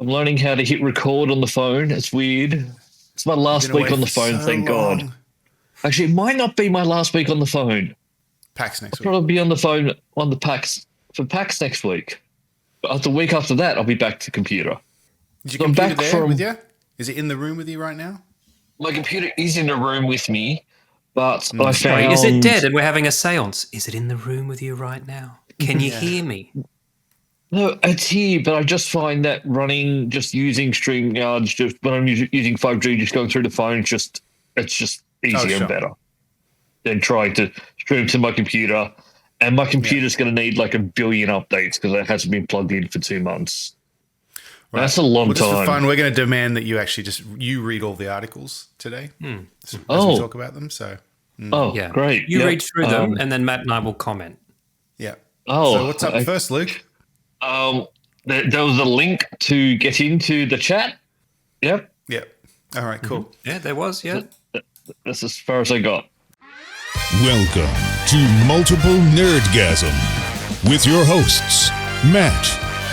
I'm learning how to hit record on the phone. It's weird. It's my last been away week on the for phone, so thank God. long. Actually, it might not be my last week on the phone. PAX next I'll week. probably be on the phone on the PAX for PAX next week. But the week after that, I'll be back to computer. Is your So I'm computer back there from with you? Is it in the room with you right now? my computer is in the room with me, but I found Sorry, is it dead and we're having a seance? Is it in the room with you right now? Can you hear me? No, it's here, but I just find that just using StreamYard, just when I'm using 5G, just going through the phone, it's just easier sure. and better than trying to stream to my computer. And my computer's going to need like 1 billion updates because it hasn't been plugged in for 2 months. Right. That's a long Just for time. fun, we're going to demand that you actually you read all the articles today as we talk about them. So, Yeah. Great. You Yep. read through them and then Matt and I will comment. yeah. Oh, So what's up first, Luke? There was a link to get into the chat. Yep. Yeah. All right, cool. Yeah, there was, yeah. That's as far as I got. Welcome to Multiple Nerdgasm with your hosts, Matt,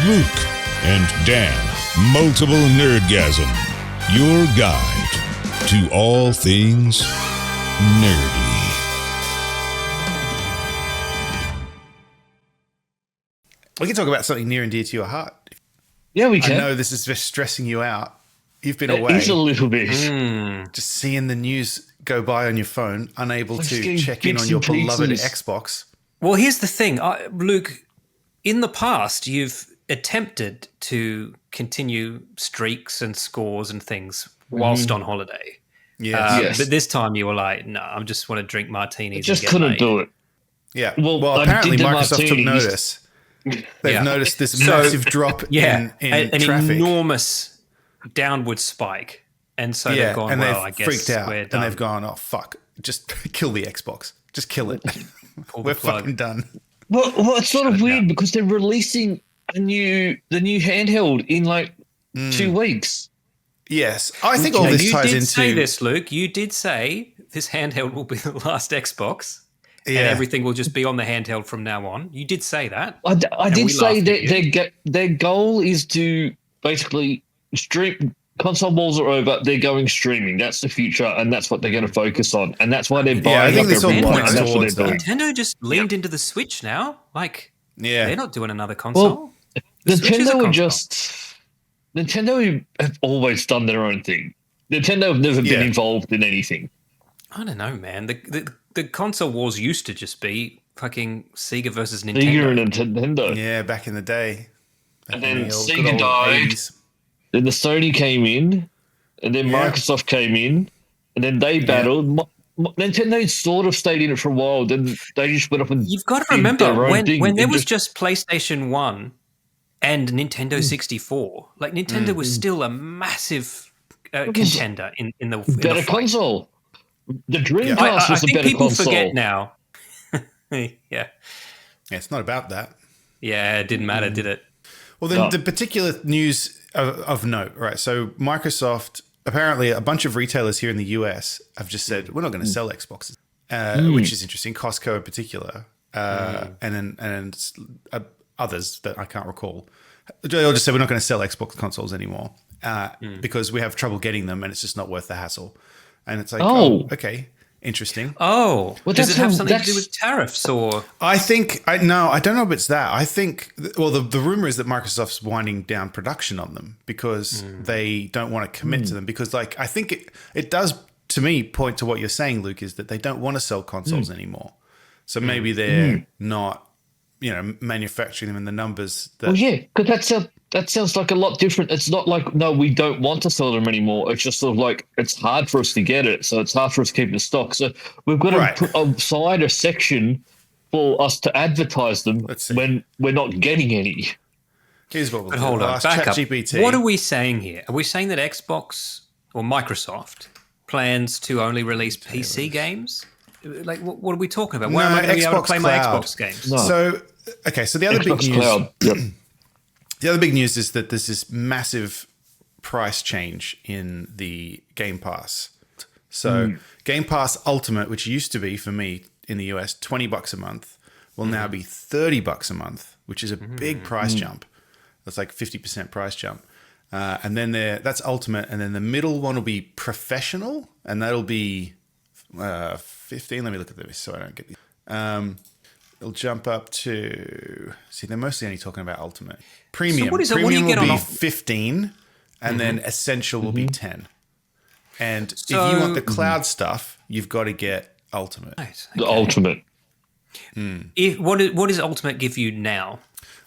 Luke, and Dan. Multiple Nerdgasm, your guide to all things nerdy. We can talk about something near and dear to your heart. Yeah, we I can. know this is just stressing you out. You've been It away. is a little bit. Just seeing the news go by on your phone, unable Just to getting check in bits on your and beloved pieces. Xbox. Well, here's the thing, Luke. In the past, you've attempted to continue streaks and scores and things whilst on holiday. Yeah. Yes. But this time you were like, no, I just want to drink martinis. Just and get couldn't laid. do it. Yeah. Well, Well, I apparently did the Microsoft took martinis. notice. They've Yeah. noticed this So- massive drop Yeah, in an traffic. enormous downward spike. And so they've gone, and well, they've I guess freaked out. we're And done. they've gone, oh, fuck. Just kill the Xbox. Just kill it. Pull the We're plug. fucking done. Well, it's sort Shut of it weird down. because they're releasing the new handheld in like 2 weeks. Yes. I think all Now, this you ties did into... say this, Luke. You did say this handheld will be the last Xbox, and Yeah. everything will just be on the handheld from now on. You did say that. I And did we say laughed at that their goal is to basically stream. Console wars are over. They're going streaming. That's the future, and that's what they're going to focus on. And that's why they're I buying think up this all everyone. points And that's what towards they're doing. that. Nintendo just leaned into the Switch now. Like, Yeah. they're not doing another console. Well, The Switch is a Nintendo console. Nintendo have always done their own thing. Nintendo have never Yeah. been involved in anything. I don't know, man. The console wars used to just be fucking Sega versus Nintendo. Sega and Nintendo. Yeah, back in the day. And then the Sega good old died. 80s. Then the Sony came in, and then Yeah. Microsoft came in, and then they battled. Nintendo sort of stayed in it for a while. Then they just went up and You've got to did remember their own thing. when there It was just PlayStation 1 and Nintendo 64, like Nintendo was still a massive contender in the better fight. console. The Dreamcast I was a think better people console. forget now. Yeah. Yeah, it's not about that. Yeah, it didn't matter, did it? Well, then the particular news of note, right? So Microsoft, apparently a bunch of retailers here in the US have just said, we're not going to sell Xboxes, which is interesting. Costco in particular, and others that I can't recall. They'll just say, we're not going to sell Xbox consoles anymore because we have trouble getting them and it's just not worth the hassle. And it's like, oh okay, interesting. Oh, Well, does it that's have how- something to do that's- with tariffs or? I think I don't know if it's that. I think the rumor is that Microsoft's winding down production on them because they don't want to commit to them because I think it does to me point to what you're saying, Luke, is that they don't want to sell consoles anymore. So maybe they're not manufacturing them in the numbers that Well, yeah, because that sounds like a lot different. It's not like, no, we don't want to sell them anymore. It's just sort of like, it's hard for us to get it, so it's hard for us to keep the stock. So we've got Right. to put aside a section for us to advertise them Let's see. when we're not getting any. here's what we'll But do. hold We'll on, ask back up. ChatGPT. What are we saying here? Are we saying that Xbox or Microsoft plans to only release PC games? Like, what are we talking about? Where No, am I going to be able to Xbox play my Cloud. Xbox games? No. So so the other big Xbox news. Cloud. Yep. The other big news is that there's this massive price change in the Game Pass. So Game Pass Ultimate, which used to be for me in the US $20 a month, will now be $30 a month, which is a big price jump. That's like 50% price jump. And then that's Ultimate, and then the middle one will be Professional, and that'll be 15. Let me look at this so I don't get these. It'll jump up to... See, they're mostly only talking about Ultimate. Premium. So what do you Premium get will be on 15, and then Essential will be 10. And if you So- want the cloud stuff, you've got to get Ultimate. Right, The okay. ultimate. What does Ultimate give you now?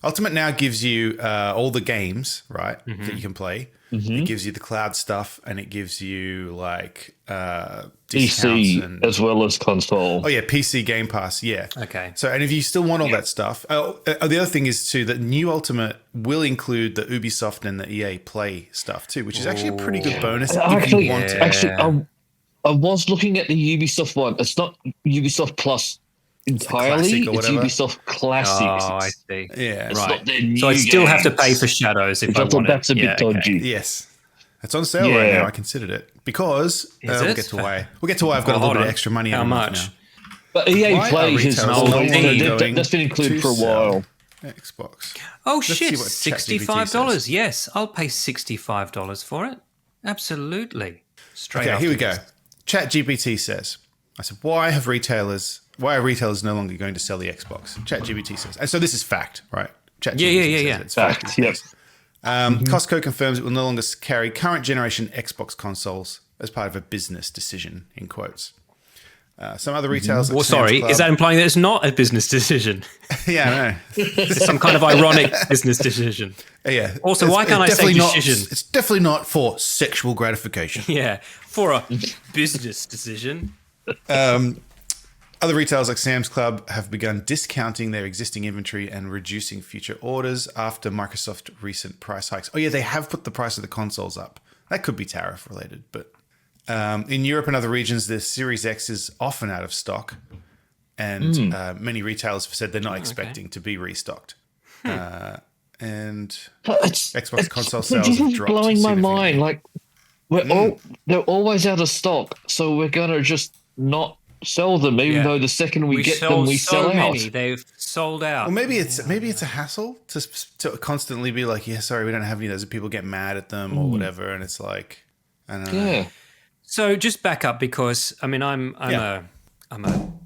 Ultimate now gives you all the games, right, that you can play. It gives you the cloud stuff, and it gives you like discounts PC as well as console. Oh yeah, PC Game Pass, yeah. Okay. So, and if you still want all that stuff, the other thing is too that new Ultimate will include the Ubisoft and the EA Play stuff too, which is actually a pretty good bonus if you want it. Actually, I was looking at the Ubisoft one. It's not Ubisoft Plus entirely. Classic or It's whatever. Ubisoft Classic. Oh, I see. Yeah, It's Right. not their new So I still have to pay games. for Shadows if Which I I thought want that's it. a bit Yeah, okay. dodgy. yes, it's on sale right Yeah. now. I considered it because we'll it? get to why. We'll get to why I've got a Well, little hold bit on. of extra money. How every month much? now. But EA Why Play are has retailers no longer going that's been included to for a sell while. Xbox. Oh Let's see shit! what $65. Yes, I'll pay $65 for it. Absolutely. Straight Okay, up. here we go. ChatGPT says, I said, why are retailers no longer going to sell the Xbox? ChatGPT says, and so this is fact, right? ChatGPT says Yeah. It's fact. Fact, yep. Costco confirms it will no longer carry current generation Xbox consoles as part of a business decision, in quotes. Some other retailers like Well, Sam's sorry, Club- is that implying that it's not a business decision? Yeah, I know. It's some kind of ironic business decision. Yeah. Also, why can't I say definitely not- decision? It's definitely not for sexual gratification. Yeah, for a business decision. Other retailers like Sam's Club have begun discounting their existing inventory and reducing future orders after Microsoft's recent price hikes. Oh yeah, they have put the price of the consoles up. That could be tariff related, but in Europe and other regions, the Series X is often out of stock, and many retailers have said they're not expecting to be restocked. And Xbox console sales This have is dropped blowing my significantly. mind. Like they're always out of stock, so we're gonna just not sell them, even Yeah. though the second we get them, sold we so sell many. out. They've sold out. Well, maybe it's a hassle to constantly be like, yeah, sorry, we don't have any of those, and people get mad at them or whatever, and it's like, I don't know. Yeah. So just back up because I mean I'm Yeah. a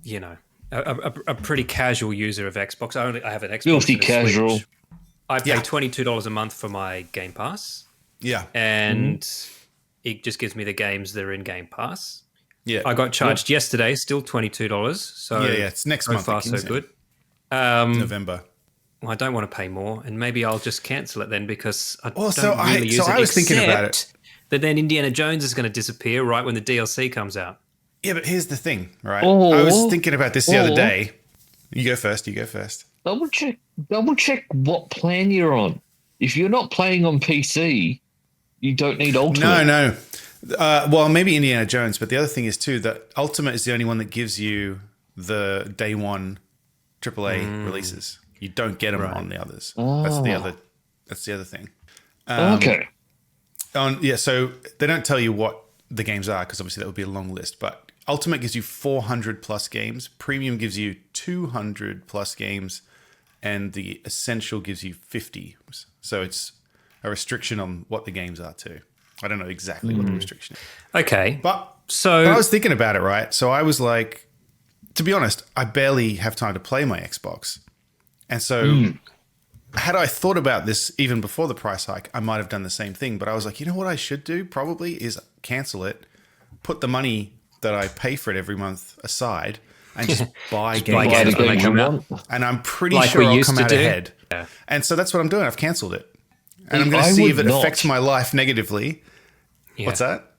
you know a pretty casual user of Xbox. I have an Xbox. Filthy and a casual. Switch. I pay Yeah. $22 a month for my Game Pass, Yeah, and it just gives me the games that are in Game Pass. yeah, I got charged yesterday, still $22. So yeah. It's next so month. far it so kicks in. good. November. Well, I don't want to pay more, and maybe I'll just cancel it then because I Well, don't so I- really use so it. I was thinking about it. except that then Indiana Jones is going to disappear right when the DLC comes out. Yeah, but here's the thing, right? Or- I was thinking about this the other or- day. You go first. You go first. Double check what plan you're on. If you're not playing on PC, you don't need Ultimate. No. Well, maybe Indiana Jones, but the other thing is too that Ultimate is the only one that gives you the day one AAA releases. You don't get them on the others. That's the other thing. Okay. So they don't tell you what the games are because obviously that would be a long list. But Ultimate gives you 400 plus games. Premium gives you 200 plus games, and the Essential gives you 50. So it's a restriction on what the games are too. I don't know exactly what the restriction is. Okay, But so I was thinking about it, right? So I was like, to be honest, I barely have time to play my Xbox. And so had I thought about this even before the price hike, I might have done the same thing. But I was like, you know what I should do probably is cancel it, put the money that I pay for it every month aside, and just buy games. buy Buy the games when they games come you out. want. And I'm pretty Like sure we I'll used come to out do. ahead. Yeah. And so that's what I'm doing. I've cancelled it. And I'm going to I see would if it not. affects my life negatively. Yeah. What's that?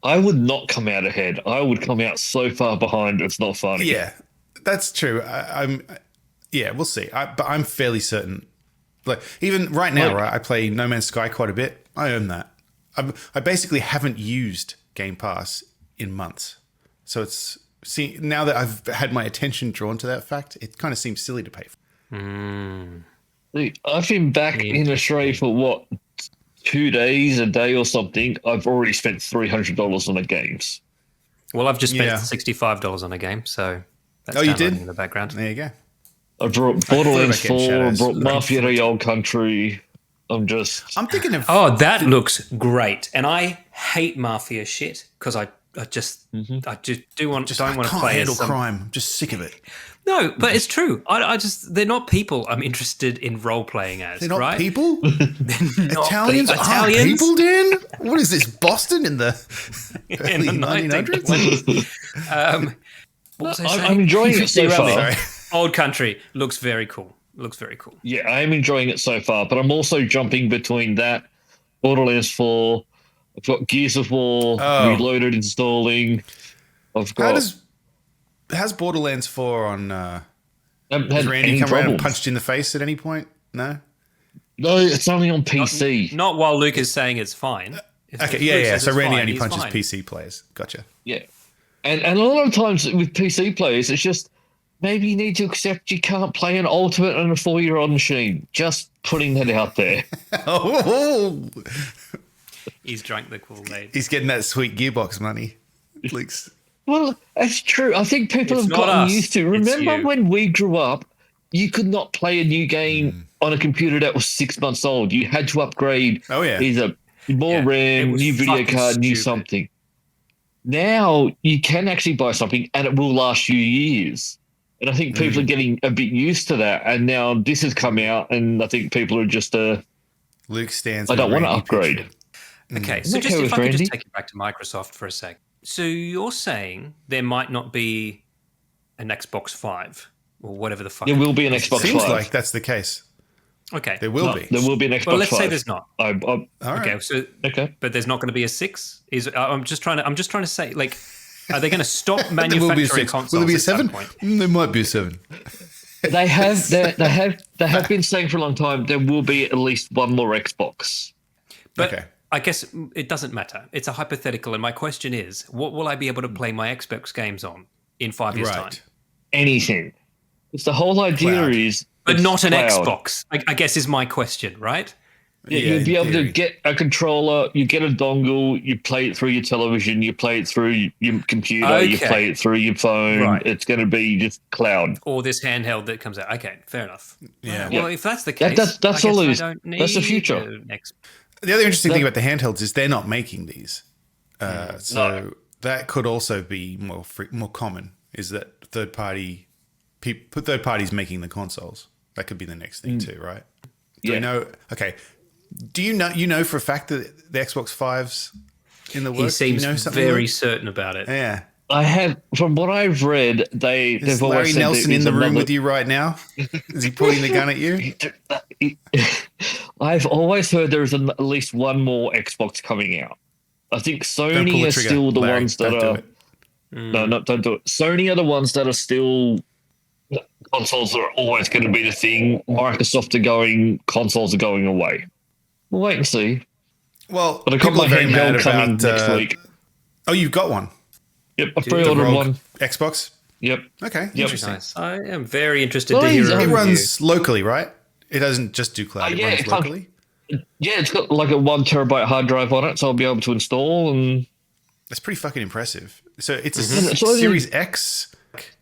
I would not come out ahead. I would come out so far behind. It's not funny. Yeah, that's true. Yeah, we'll see. But I'm fairly certain. Like even right now, Like- right? I play No Man's Sky quite a bit. I own that. I basically haven't used Game Pass in months. So it's now that I've had my attention drawn to that fact, it kind of seems silly to pay for. See, I've been back in Australia for what, 2 days, a day or something. I've already spent $300 on the games. Well, I've just spent Yeah. $65 on a game, so that's Oh, you downloading did? in the background. There you go. I brought thought Borderlands about getting 4, Shadows. brought Mafia the Old Country. I'm just. I'm thinking of Oh, that looks great, and I hate mafia shit because I just don't want to I can't play handle as some. crime. I'm just sick of it. No, but it's true. I just they're not people I'm interested in role playing as. They're not right? people. They're not Italians people. aren't people, Dan. What is this, Boston in the in early the 1900s? 1920s. What was I saying? I'm enjoying it so Derailed me. far. Old Country looks very cool. Looks very cool. Yeah, I am enjoying it so far, but I'm also jumping between that, Borderlands 4. I've got Gears of War Reloaded installing. I've got. How's Borderlands 4 on? Haven't Has had Randy any come around and problems. punched you in the face at any point? No. No, it's only on PC. Not while Luke is saying it's fine. Okay, If yeah. Luke says So it's Randy fine, only he's punches fine. PC players. Gotcha. Yeah. And a lot of times with PC players, it's just maybe you need to accept you can't play an Ultimate on a 4-year-old machine. Just putting that out there. Oh, He's drank the Kool-Aid. he's getting that sweet Gearbox money. Luke's. Well, that's true. I think people It's have not gotten us, used to. it's Remember you. when we grew up, you could not play a new game on a computer that was 6 months old. You had to upgrade Oh, yeah. either more Yeah, it RAM, was new video fucking card, new stupid. something. Now you can actually buy something and it will last you years. And I think people are getting a bit used to that. And now this has come out, and I think people are just Luke stands. I with don't want to Randy upgrade. picture. Okay, so Okay just with if I could Randy. just take you back to Microsoft for a sec. So you're saying there might not be an Xbox 5 or whatever the fuck. There will be an Xbox Seems 5. like that's the case. Okay. There will No, be. there will be an Xbox Well, let's 5. say there's not. All right. Okay, so Okay. but there's not going to be a 6. I'm just trying to say, like, are they going to stop There will be a manufacturing 6. consoles? Will there be a at some 7? point? There might be a 7. They have been saying for a long time there will be at least one more Xbox. But Okay. I guess it doesn't matter. It's a hypothetical, and my question is, what will I be able to play my Xbox games on in 5 years' time? Right. Anything. It's the whole idea Cloud. is But it's not an cloud. Xbox, I guess is my question, right? Yeah, Yeah, you'd be in able to theory. get a controller, you get a dongle, you play it through your television, you play it through your computer, you Okay. play it through your phone. Right. It's going to be just cloud. Or this handheld that comes out. Okay, fair enough. Yeah. Well, if that's the That- case, that's I all guess it I is. don't need That's the future. an Xbox. The other interesting thing about the handhelds is they're not making these. So No. that could also be more common, is that third parties making the consoles. That could be the next thing too, right? Do Yeah. we know? Okay. Do you know for a fact that the Xbox 5's in the works? He Do seems you know something, very Luke? certain about it. Yeah. I have, from what I've read, Is they've always Larry said Nelson there in is the room another- with you right now? Is he pointing the gun at you? I've always heard there is at least one more Xbox coming out. I think Don't pull Sony the are trigger, still the Larry. ones that Don't do are. it. No, don't do it. Sony are the ones that are still. Consoles are always going to be the thing. Microsoft are going. Consoles are going away. We'll wait and see. Well, But I got people my are very mad handheld coming about. next week. Oh, you've got one. Yep, I The pre-ordered Rogue one. Xbox. Yep. Okay, Yep. interesting. Nice. I am very interested Well, to hear he's- a It review. runs locally, right? It doesn't just do cloud. It yeah, runs it can't- locally. Yeah, it's got like a 1 terabyte hard drive on it, so I'll be able to install and That's pretty fucking impressive. So it's a It's only- Series X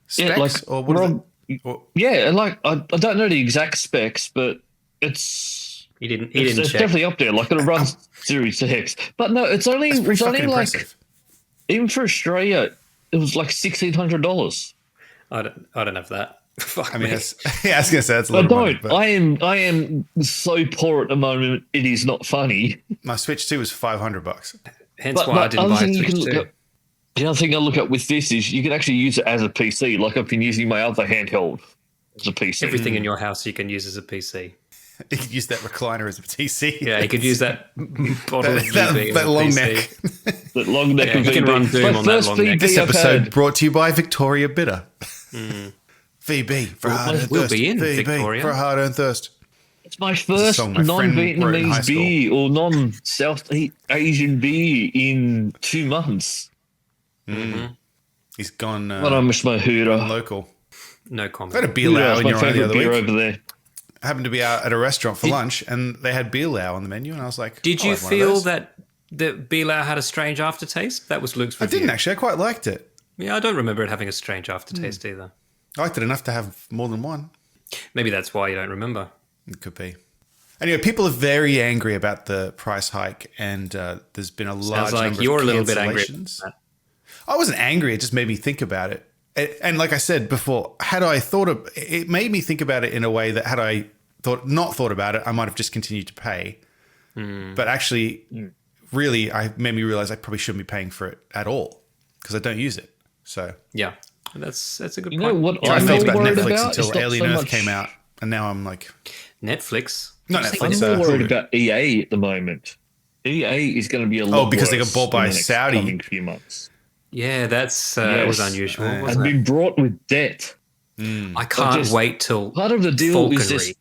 specs, Yeah, like, or what is Rob- it? Or- yeah, and like I don't know the exact specs, but it's He didn't it's check. definitely up there. Like it runs Series X, but no, it's only That's pretty fucking like impressive. even for Australia, it was like $1,600. I don't have that. Fuck I mean, me. that's, yeah, I was gonna say that's a I lot of money. don't. But I am so poor at the moment. It is not funny. my Switch 2 was $500. Hence But, why I didn't other buy a thing you Switch can look 2. at, the other thing I look at with this is you can actually use it as a PC. Like I've been using my other handheld as a PC. Everything in your house you can use as a PC. You could use that recliner as a PC. Yeah, you could use that bottle of that, GB as that a long PC. neck. That long neck Yeah, of you can VB. run Doom My on that first long VB neck. This I've episode had- brought to you by Victoria Bitter. VB for a hard-earned we'll thirst. be in VB Victoria. for a hard-earned thirst. It's my first song my friend wrote in high non-Vietnamese school. beer or non-South Asian beer in 2 months. He's gone But I miss my Hooter. local. No I had a comment. beer Hooter lounge is in my your the favorite other beer week. over there. I happened to be out at a restaurant for lunch, and they had beer lao on the menu, and I was like, Did I'll you have one of feel those. that Belau had a strange aftertaste? That was Luke's I review. didn't actually. I quite liked it. Yeah, I don't remember it having a strange aftertaste either. I liked it enough to have more than one. Maybe that's why you don't remember. It could be. Anyway, people are very angry about the price hike, and there's been a large like number you're of a little bit angry cancellations. about I wasn't angry. It just made me think about it. And like I said before, had I thought of it, made me think about it in a way that had I not thought about it, I might have just continued to pay. But actually, really, I made me realize I probably shouldn't be paying for it at all because I don't use it. So Yeah, that's a good You point. know what I I'm felt more about worried Netflix about? until It's not Alien so Earth much- came out, and now I'm like, Netflix. not I'm Netflix. more worried Hulu. about EA at the moment. EA is going to be a lot because they got worse bought by in the next Saudi. coming few months. Yeah, that's Yes. was unusual. And Wasn't it? been brought with debt. I can't just- wait till Part of the deal is Falconry this.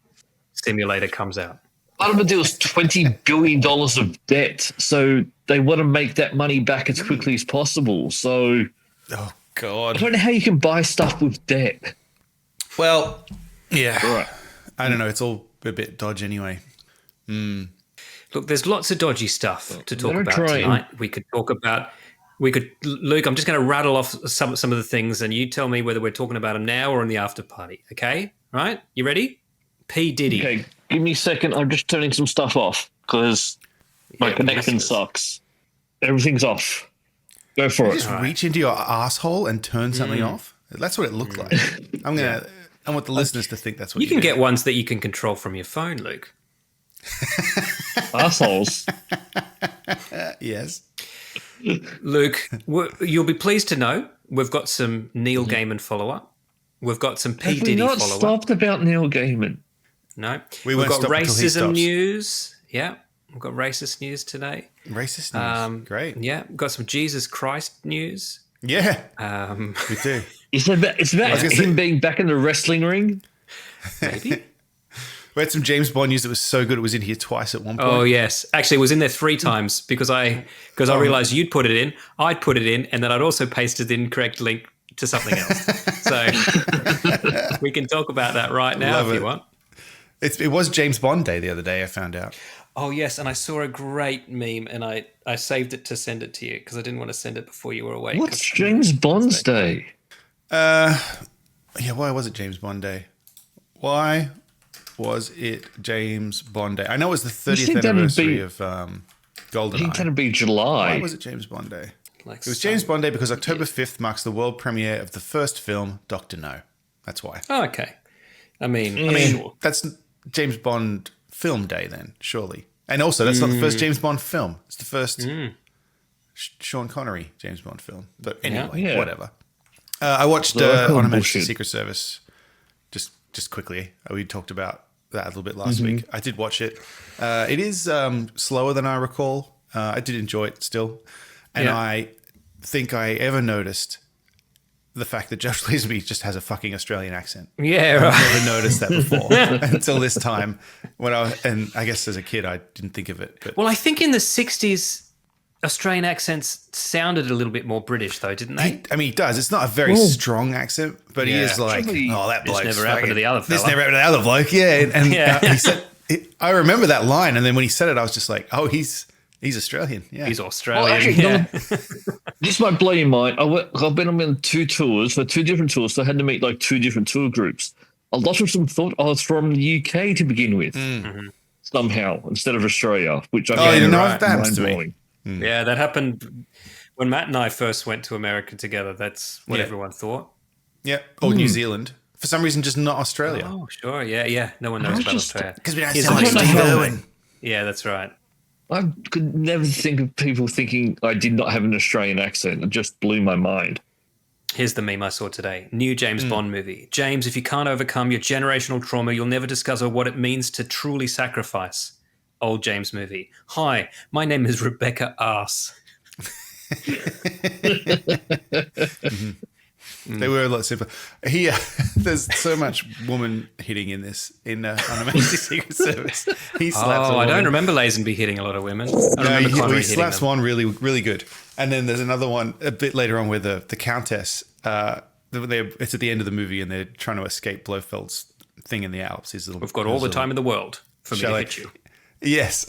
Simulator comes out. Part of the deal is $20 billion of debt. So they want to make that money back as quickly as possible. So Oh I God. don't know how you can buy stuff with debt. Well, yeah. Right. I don't know. It's all a bit dodge anyway. Look, there's lots of dodgy stuff to talk gonna about try and- tonight. Luke, I'm just going to rattle off some of the things, and you tell me whether we're talking about them now or in the after party. Okay, right? You ready? P Diddy. Okay, give me a second. I'm just turning some stuff off because my Yeah, connection listeners. sucks. Everything's off. Go for it. Just reach into your asshole and turn something off. That's what it looked like. I want the listeners to think that's what You can did. get ones that you can control from your phone, Luke. Assholes. Yes. Luke, you'll be pleased to know we've got some Neil Gaiman follow-up. We've got some P Have we Diddy not follow-up. stopped about Neil Gaiman? No. We We've won't got stop until he racism stops. news. Yeah. We've got racist news today. Racist news. Great. Yeah. We've got some Jesus Christ news. Yeah, Um, we do. It's about was gonna say- him being back in the wrestling ring. maybe. We had some James Bond news that was so good it was in here twice at one point. Oh yes, actually, it was in there 3 times because I realized you'd put it in, I'd put it in, and then I'd also pasted the incorrect link to something else. So we can talk about that right now Love if it. you want. It was James Bond Day the other day, I found out. Oh yes, and I saw a great meme, and I saved it to send it to you because I didn't want to send it before you were awake. What's James Bond's day? Yeah, why was it James Bond Day? Why was it James Bond Day? I know it was the 30th think that'd anniversary be- of I think GoldenEye. that'd be July. Why was it James Bond Day? Like It was James Bond Day because October 5th marks the world premiere of the first film, Dr. No. That's why. Oh, okay. I mean, sure. That's James Bond film day then, surely. And also, that's not the first James Bond film. It's the first Sean Connery James Bond film. But anyway, Yeah. whatever. I watched So I call On a Majesty's bullshit. Secret Service just quickly. We talked about that a little bit last week. I did watch it. It is slower than I recall. I did enjoy it still. And Yeah. I think I ever noticed the fact that Josh Lazenby just has a fucking Australian accent. Yeah, right. I've never noticed that before until this time. And I guess as a kid, I didn't think of it. But Well, I think in the 60s, Australian accents sounded a little bit more British, though, didn't they? he does. It's not a very strong accent, but he Yeah. is like, Probably- oh, that bloke. never happened to the other This fella." never happened to the other bloke. Yeah. And Yeah. he said, I remember that line. And then when he said it, I was just like, oh, he's Australian. Yeah. He's Australian. Well, actually, yeah. This might blow your mind. I've been on 2 tours for 2 different tours, so I had to meet like 2 different tour groups. A lot of them thought I was from the UK to begin with, somehow, instead of Australia, which I Oh, found you know, that happens to me. mind-blowing. Yeah, that happened when Matt and I first went to America together. That's what Yeah. everyone thought. Yeah. Or New Zealand. For some reason, just not Australia. Oh, sure. Yeah. No one knows I about just- Australia. Because we don't Here's sound the like meme. Steve know. Irwin. Yeah, that's right. I could never think of people thinking I did not have an Australian accent. It just blew my mind. Here's the meme I saw today. New James Bond movie. James, if you can't overcome your generational trauma, you'll never discover what it means to truly sacrifice. Old James movie. Hi, my name is Rebecca Arse. They were a lot simpler. There's so much woman hitting in this on Amazing Secret Service. He slaps a Oh, I woman. don't remember Lazenby hitting a lot of women. I No, remember he Connery hitting slaps them. one really, really good. And then there's another one a bit later on where the Countess, it's at the end of the movie and they're trying to escape Blofeld's thing in the Alps. We've got all the time in the world for me to Shall I- hit you. Yes.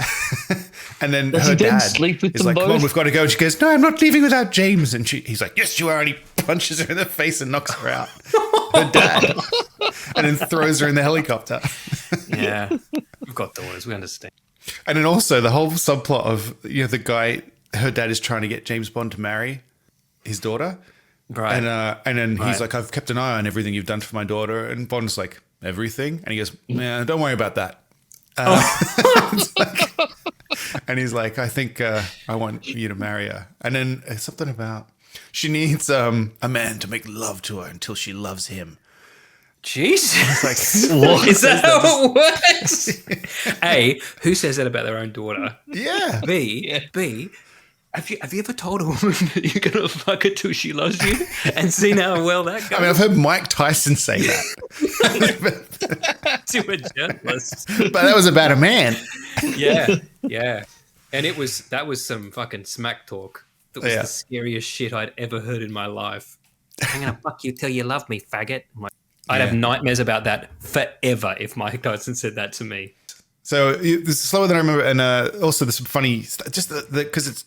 And then Does her he then dad sleep with is them like, come on, both? we've got to go. And she goes, no, I'm not leaving without James. And he's like, yes, you are. And he punches her in the face and knocks her out. Her dad. And then throws her in the helicopter. Yeah. We've got daughters. We understand. And then also the whole subplot of, the guy, her dad is trying to get James Bond to marry his daughter. Right. And then he's like, I've kept an eye on everything you've done for my daughter. And Bond's like, everything? And he goes, man, don't worry about that. And he's like, I think I want you to marry her. And then something about she needs a man to make love to her until she loves him. Jesus. Like, is that how it works? A, who says that about their own daughter? Yeah. B, have you ever told a woman that you're going to fuck her till she loves you and seen how well that goes? I mean, I've heard Mike Tyson say that. To a journalist. But that was about a man. Yeah. And that was some fucking smack talk. That was the scariest shit I'd ever heard in my life. I'm going to fuck you till you love me, faggot. I'd have nightmares about that forever if Mike Tyson said that to me. So this is slower than I remember. And also there's some funny stuff, just because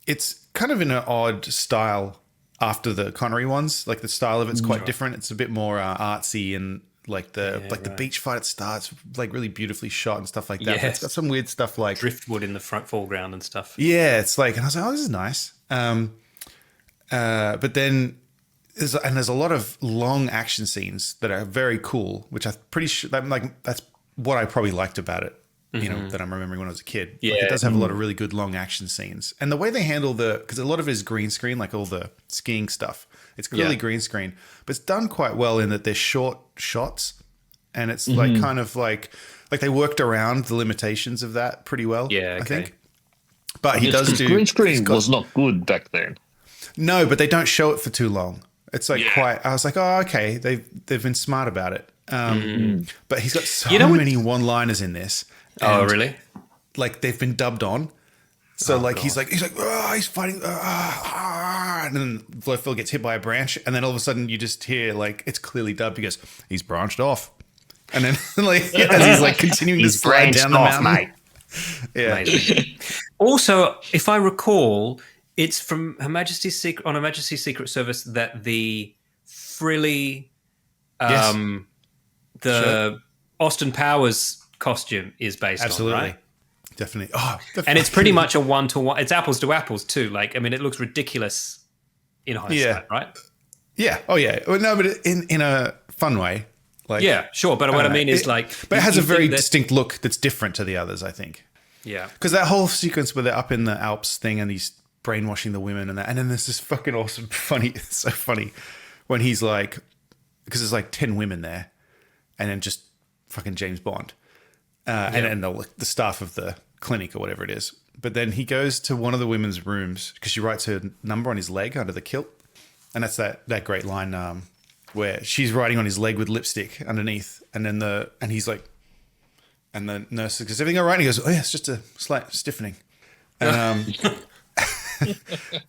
it's kind of in an odd style after the Connery ones. Like the style of it's quite different. It's a bit more artsy and like the beach fight at starts like really beautifully shot and stuff like that. Yes. But it's got some weird stuff like driftwood in the front foreground and stuff. Yeah, it's like, and I was like, oh, this is nice. But then there's a lot of long action scenes that are very cool, which I'm pretty sure that's what I probably liked about it. That I'm remembering when I was a kid. Yeah. Like, it does have a lot of really good long action scenes. And the way they handle because a lot of it is green screen, like all the skiing stuff. It's clearly green screen, but it's done quite well in that they're short shots. And it's like kind of like they worked around the limitations of that pretty well, I think. But he does do... Green screen was not good back then. No, but they don't show it for too long. It's like quite... I was like, oh, okay, they've been smart about it. But he's got so many one-liners in this. Oh, really? Like they've been dubbed on. So he's like, oh, he's fighting. And then Blofeld gets hit by a branch. And then all of a sudden you just hear like, it's clearly dubbed. He goes, he's branched off. And then as he's like continuing to slide down the mountain. Mate. Yeah. Amazing. Also, if I recall, it's from Her Majesty's Secret Service that the frilly, Austin Powers costume is based on, right? Definitely. And it's pretty much a one-to-one. It's apples to apples too. Like, I mean, it looks ridiculous in hindsight, right? Yeah. Oh, yeah. Well, no, but in a fun way. Like, yeah, sure. But what I mean is like... But it has a very distinct look that's different to the others, I think. Yeah. Because that whole sequence where they're up in the Alps thing and he's brainwashing the women and that. And then there's this fucking awesome, it's so funny when he's like... Because there's like 10 women there and then just fucking James Bond. And the staff of the clinic or whatever it is. But then he goes to one of the women's rooms because she writes her number on his leg under the kilt. And that's that great line where she's writing on his leg with lipstick underneath. And then he's like, and the nurse goes, everything all right? And he goes, oh yeah, it's just a slight stiffening. And,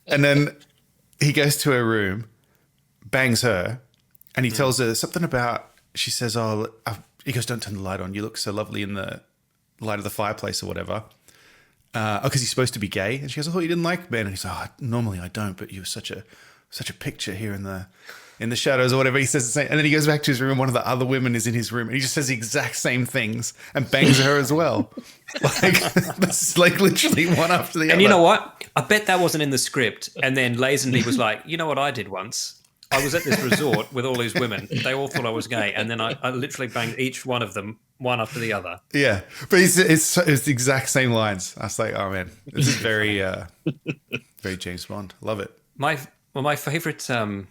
and then he goes to her room, bangs her, and he tells her something about, she says, he goes, don't turn the light on. You look so lovely in the light of the fireplace or whatever. Because he's supposed to be gay. And she goes, I thought you didn't like men. And he's like, normally I don't, but you were such a picture here in the shadows or whatever. He says the same. And then he goes back to his room and one of the other women is in his room and he just says the exact same things and bangs her as well. Like, it's like literally one after the other. And you know what? I bet that wasn't in the script. And then Lazenby was like, you know what I did once? I was at this resort with all these women. They all thought I was gay. And then I literally banged each one of them, one after the other. Yeah. But it's the exact same lines. I was like, oh, man, this is very, very James Bond. Love it. My favorite, not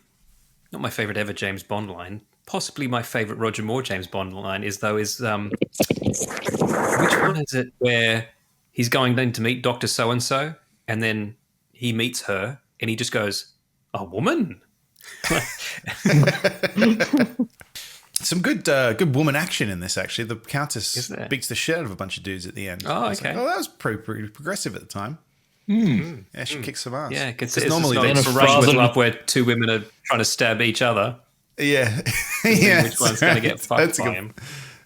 my favorite ever James Bond line, possibly my favorite Roger Moore James Bond line is which one is it where he's going then to meet Dr. So-and-so and then he meets her and he just goes, a woman? Some good woman action in this, actually. The Countess beats the shit out of a bunch of dudes at the end. Oh, okay. Like, that was pretty progressive at the time. Yeah, she kicks some ass. Yeah, because normally it's a Russian with love where two women are trying to stab each other. Yeah. Yeah. Which one's going to get fucked by him?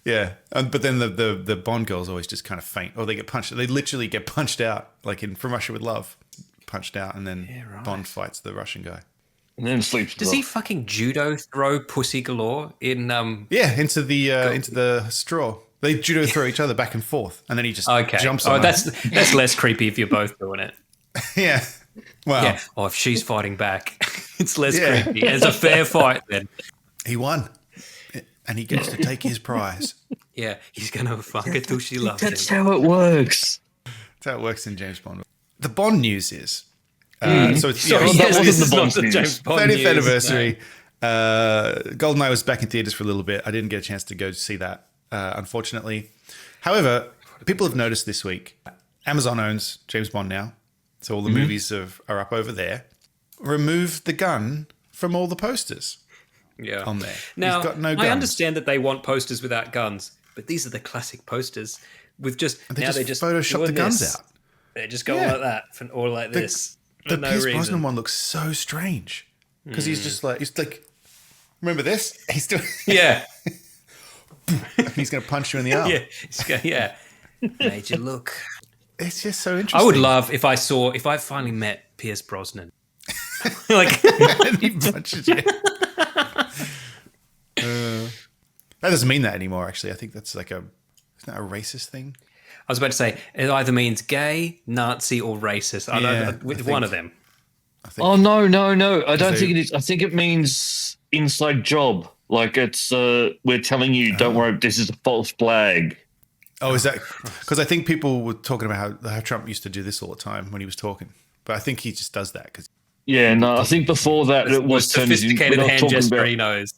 Yeah. But then the Bond girls always just kind of faint or they get punched. They literally get punched out, like in From Russia with Love, punched out, and then Bond fights the Russian guy. And then sleeps. Does he fucking judo throw pussy galore in into the straw. They judo throw each other back and forth, and then he just jumps on her. That's less creepy if you're both doing it. Yeah. Wow. Yeah. Oh, if she's fighting back, it's less creepy. It's a fair fight then. He won. And he gets to take his prize. Yeah, he's gonna fuck her till she loves him. That's how it works. That's how it works in James Bond. The Bond news is so it's Sorry, that wasn't this the is Bond not the news. James Bond 30th news, anniversary. GoldenEye was back in theaters for a little bit. I didn't get a chance to go see that, unfortunately. However, people have noticed this week. Amazon owns James Bond now, so all the movies are up over there. Remove the gun from all the posters. Yeah. On there. Now, He's got no I guns. understand that they want posters without guns, but these are the classic posters with just They now just they just Photoshop doing the guns this. out. They just go Yeah. like that or like this The for no Pierce reason. Brosnan one looks so strange because he's like, remember this? He's doing. Yeah, He's going to punch you in the arm. yeah. Made you look. It's just so interesting. I would love if I finally met Pierce Brosnan. Like And he punches you. That doesn't mean that anymore. Actually, I think that's like isn't that a racist thing? I was about to say, it either means gay, Nazi, or racist. I Yeah, don't know, one of them. Oh no! I don't So- think it is. I think it means inside job. Like it's we're telling you, don't worry, this is a false flag. Oh, is that because I think people were talking about how Trump used to do this all the time when he was talking, but I think he just does that because Yeah, no, I think before that it was turned into- Sophisticated we're not hand talking gesture about- he knows.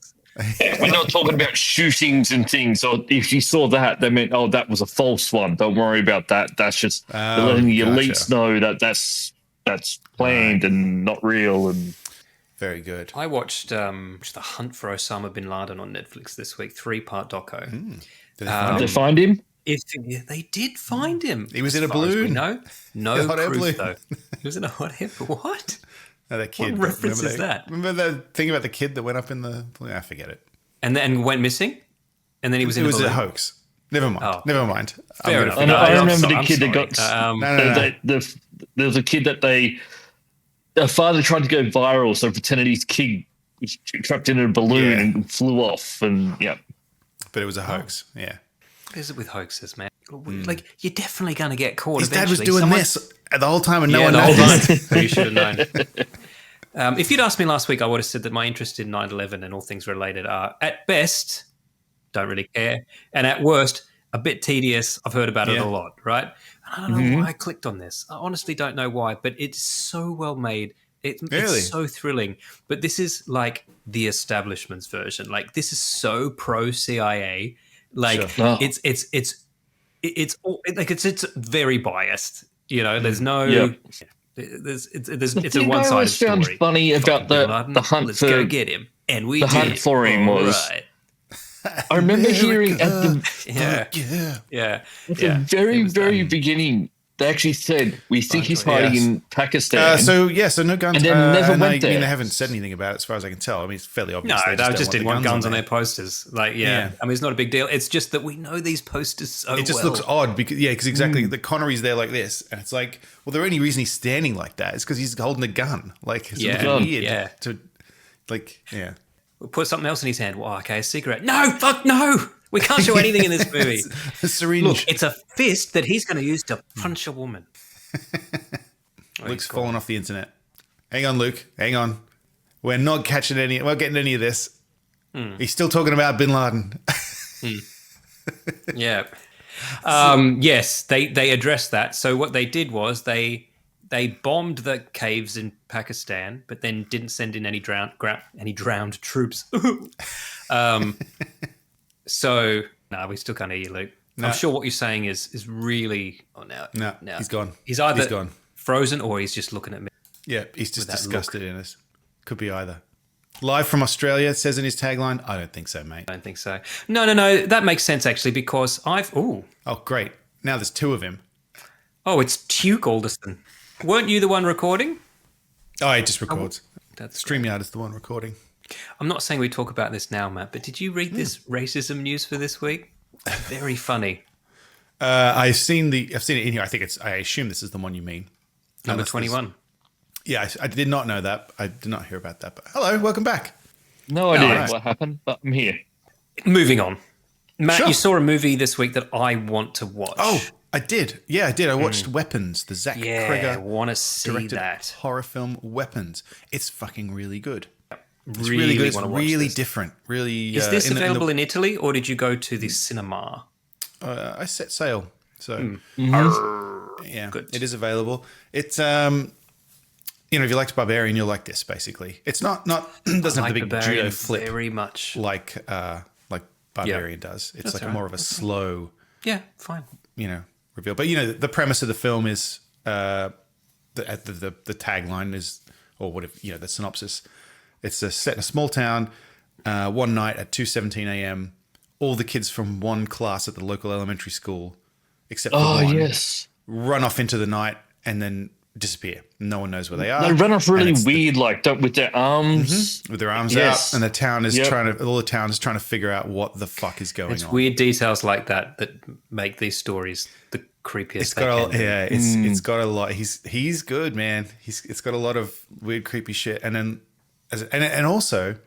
We're not talking about shootings and things. Or if you saw that, they meant, oh, that was a false one. Don't worry about that. That's just they're letting the elites know that that's planned and not real. And very good. I watched The Hunt for Osama bin Laden on Netflix this week, 3-part doco. Did they did find they him? find him? They did find him. He was in as a far as we balloon. know. A No hot air proof, balloon. though. He was in a hot air balloon. What? Oh, that kid. What reference Remember is that? Remember that thing about the kid that went up in the? I forget it. And then went missing? And then he was It in a was a balloon? house. Never mind. Oh. Never mind. Fair I'm enough. gonna I I'm remember the I'm kid that sorry. got. No. There was a kid that the father tried to go viral, so pretended his kid was trapped in a balloon and flew off, and yeah. But it was a hoax. Yeah. What is it with hoaxes, man? Like, you're definitely going to get caught His dad was eventually. doing this the whole time and no Yeah, one the whole noticed. time. You should have known. If you'd asked me last week, I would have said that my interest in 9/11 and all things related are, at best, don't really care, and at worst, a bit tedious. I've heard about it Yeah. a lot, right? And I don't know why I clicked on this. I honestly don't know why, but it's so well made. Really? It's so thrilling. But this is like the establishment's version. Like, this is so pro CIA. Like, Sure. Oh. it's very biased. You know, there's no. Yeah. It's The a thing I one-sided always found story. funny about Bin Laden, the hunt let's for go get him, and we the did. hunt for him All was- right. I remember hearing at the Yeah, Yeah. yeah. very It was, beginning, they actually said, we think he's Yes. hiding in Pakistan. So no guns. And then never and went I there. mean, they haven't said anything about it as far as I can tell. I mean, it's fairly obvious. No, they don't just didn't want the guns on there. their posters. Like, Yeah. I mean, it's not a big deal. It's just that we know these posters so It just well. looks odd because exactly the Connery's there like this, and it's like, well, the only reason he's standing like that is because he's holding a gun. Like, it's Yeah, looking weird. yeah. To like, yeah. We'll put something else in his hand. Well, okay, a cigarette. No, fuck no. We can't show anything in this movie. A syringe. Look, it's a fist that he's going to use to punch a woman. Luke's falling off the internet. Hang on, Luke. Hang on. We're not catching any. We're not getting any of this. He's still talking about Bin Laden. Yeah. Yes, they addressed that. So what they did was they bombed the caves in Pakistan, but then didn't send in any drowned troops. So no, we still can't hear you, Luke. No. I'm sure what you're saying is really. Oh no, No, he's gone. He's either He's gone. frozen or he's just looking at me. Yeah, he's just that disgusted in us. Could be either. Live from Australia, it says in his tagline. I don't think so, mate. I don't think so. No. That makes sense actually because Oh, great. Now there's two of him. it's Duke Alderson. Weren't you the one recording? Oh, he just records. That's StreamYard is the one recording. I'm not saying we talk about this now, Matt, but did you read this racism news for this week? Very funny. I've seen it in here. I assume this is the one you mean. Number Unless there's- 21. Yeah, I did not know that. I did not hear about that. But hello, welcome back. No idea Alright. what happened, but I'm here. Moving on. Matt, Sure. you saw a movie this week that I want to watch. Oh, I did. Yeah, I did. I watched Weapons, the Zach yeah, I Cregger want to see directed that. horror film Weapons. It's fucking really good. It's Really, really good. It's want to watch really this. different. Really. Is this in the- available in Italy, or did you go to the cinema? I set sail. So yeah, Good. it is available. It's if you liked Barbarian, you'll like this. Basically, it's not doesn't have the big Barbarian judo flip very much. like Barbarian does. It's like all right. more of a slow, Yeah, fine. reveal. But the premise of the film is the tagline is, or what if the synopsis. It's set in a small town. One night at 2:17 a.m., all the kids from one class at the local elementary school, except for Oh, one, yes. run off into the night and then disappear. No one knows where they are. They run off really And it's weird, with their arms. with their arms Yes. out, and the town is Yep. all the town is trying to figure out what the fuck is going It's on. weird details like that make these stories the creepiest It's they got can. it's got a lot. He's good, man. It's got a lot of weird, creepy shit, and then and also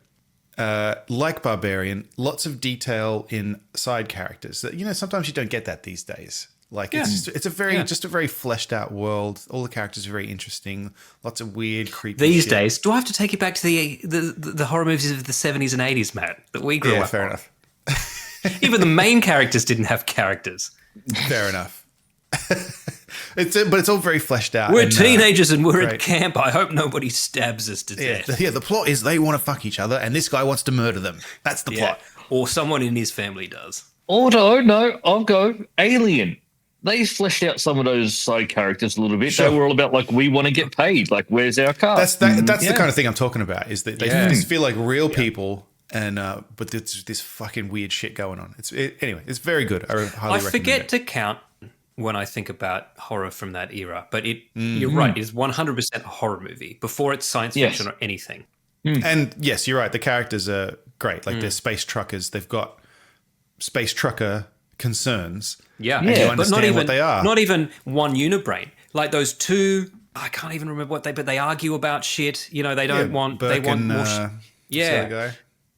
like Barbarian, lots of detail in side characters that sometimes you don't get that these days. Like it's a very fleshed out world. All the characters are very interesting. Lots of weird, creepy. These shit. days, do I have to take you back to the horror movies of the 70s and 80s, Matt, that we grew Yeah, up fair on? enough. Even the main characters didn't have characters. Fair enough. But it's all very fleshed out. We're and, teenagers and we're at great. camp. I hope nobody stabs us to Yeah, death. the plot is they want to fuck each other, and this guy wants to murder them. That's the Yeah. plot. Or someone in his family does. Although, no, I'll go Alien. They fleshed out some of those side characters a little bit. Sure. They were all about we want to get paid. Where's our car? That's the kind of thing I'm talking about. Is that they Yeah. just feel like real people, and but there's this fucking weird shit going on. Anyway, it's very good. I highly I recommend forget it. to count when I think about horror from that era, but you're right. It is 100% a horror movie before it's science Yes. fiction or anything. And yes, you're right. The characters are great. Like they're space truckers. They've got space trucker concerns. Yeah, And you Yeah, but understand not even what they are. Not even one unibrain. Like those two, I can't even remember but they argue about shit. They don't want. They Burke want and, more. what's the other Yeah, guy?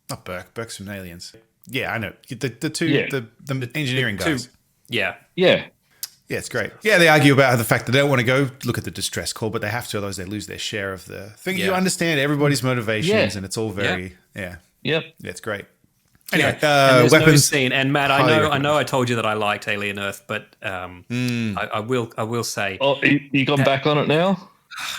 Not Burke. Burke's from Aliens. Yeah, I know. The two Yeah. the engineering two- guys. yeah. yeah. Yeah, it's great. Yeah, they argue about the fact that they don't want to go look at the distress call, but they have to, otherwise they lose their share of the thing. You Yeah. understand everybody's motivations, Yeah. and it's all very yeah, Yep. it's great. Anyway, And there's no weapons. scene. And Matt, highly I recommend. know, I told you that I liked Alien Earth, but I will say, Oh, you gone back on it now?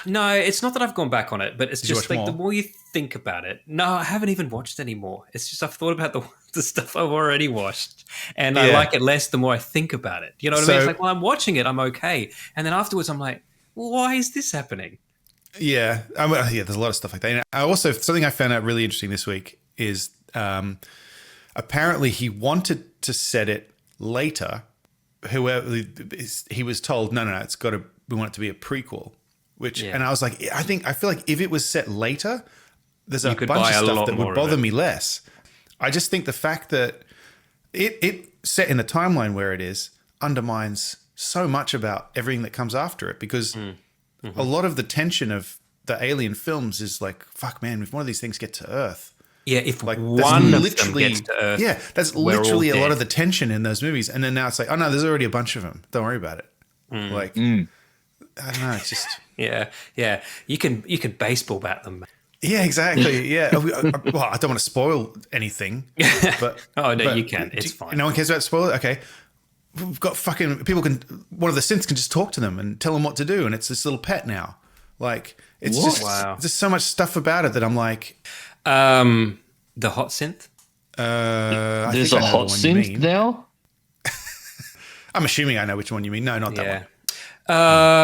no, it's not that I've gone back on it, but it's you just watch like the more? more you think about it. No, I haven't even watched anymore. It's just I've thought about the stuff I've already watched, and I Yeah. like it less the more I think about it. You know what I mean? It's So- like, well, I'm watching it, I'm okay, and then afterwards, I'm like, well, why is this happening? Yeah, there's a lot of stuff like that. And I also something I found out really interesting this week is apparently he wanted to set it later. Whoever he was told, no, it's got to. We want it to be a prequel. Which Yeah. and I was like, I feel like if it was set later, there's a could bunch buy of a stuff lot that more would of bother it. me less. I just think the fact that it set in the timeline where it is undermines so much about everything that comes after it because a lot of the tension of the Alien films is like, fuck, man, if one of these things get to Earth, Yeah, if like one of them gets to Earth, yeah, that's we're all literally a lot dead. of the tension in those movies. And then now it's like, oh no, there's already a bunch of them. Don't worry about it. Like, I don't know. It's just, yeah. You can baseball bat them. yeah, exactly. Yeah. Well, I don't want to spoil anything, but Oh no, but you can. It's fine. No one cares about spoil. Okay. We've got fucking people one of the synths can just talk to them and tell them what to do. And it's this little pet now. Like, it's What? just, Wow. there's so much stuff about it that I'm like, The hot synth. I There's think a I know hot the one you synth mean. now? I'm assuming I know which one you mean. No, not that Yeah.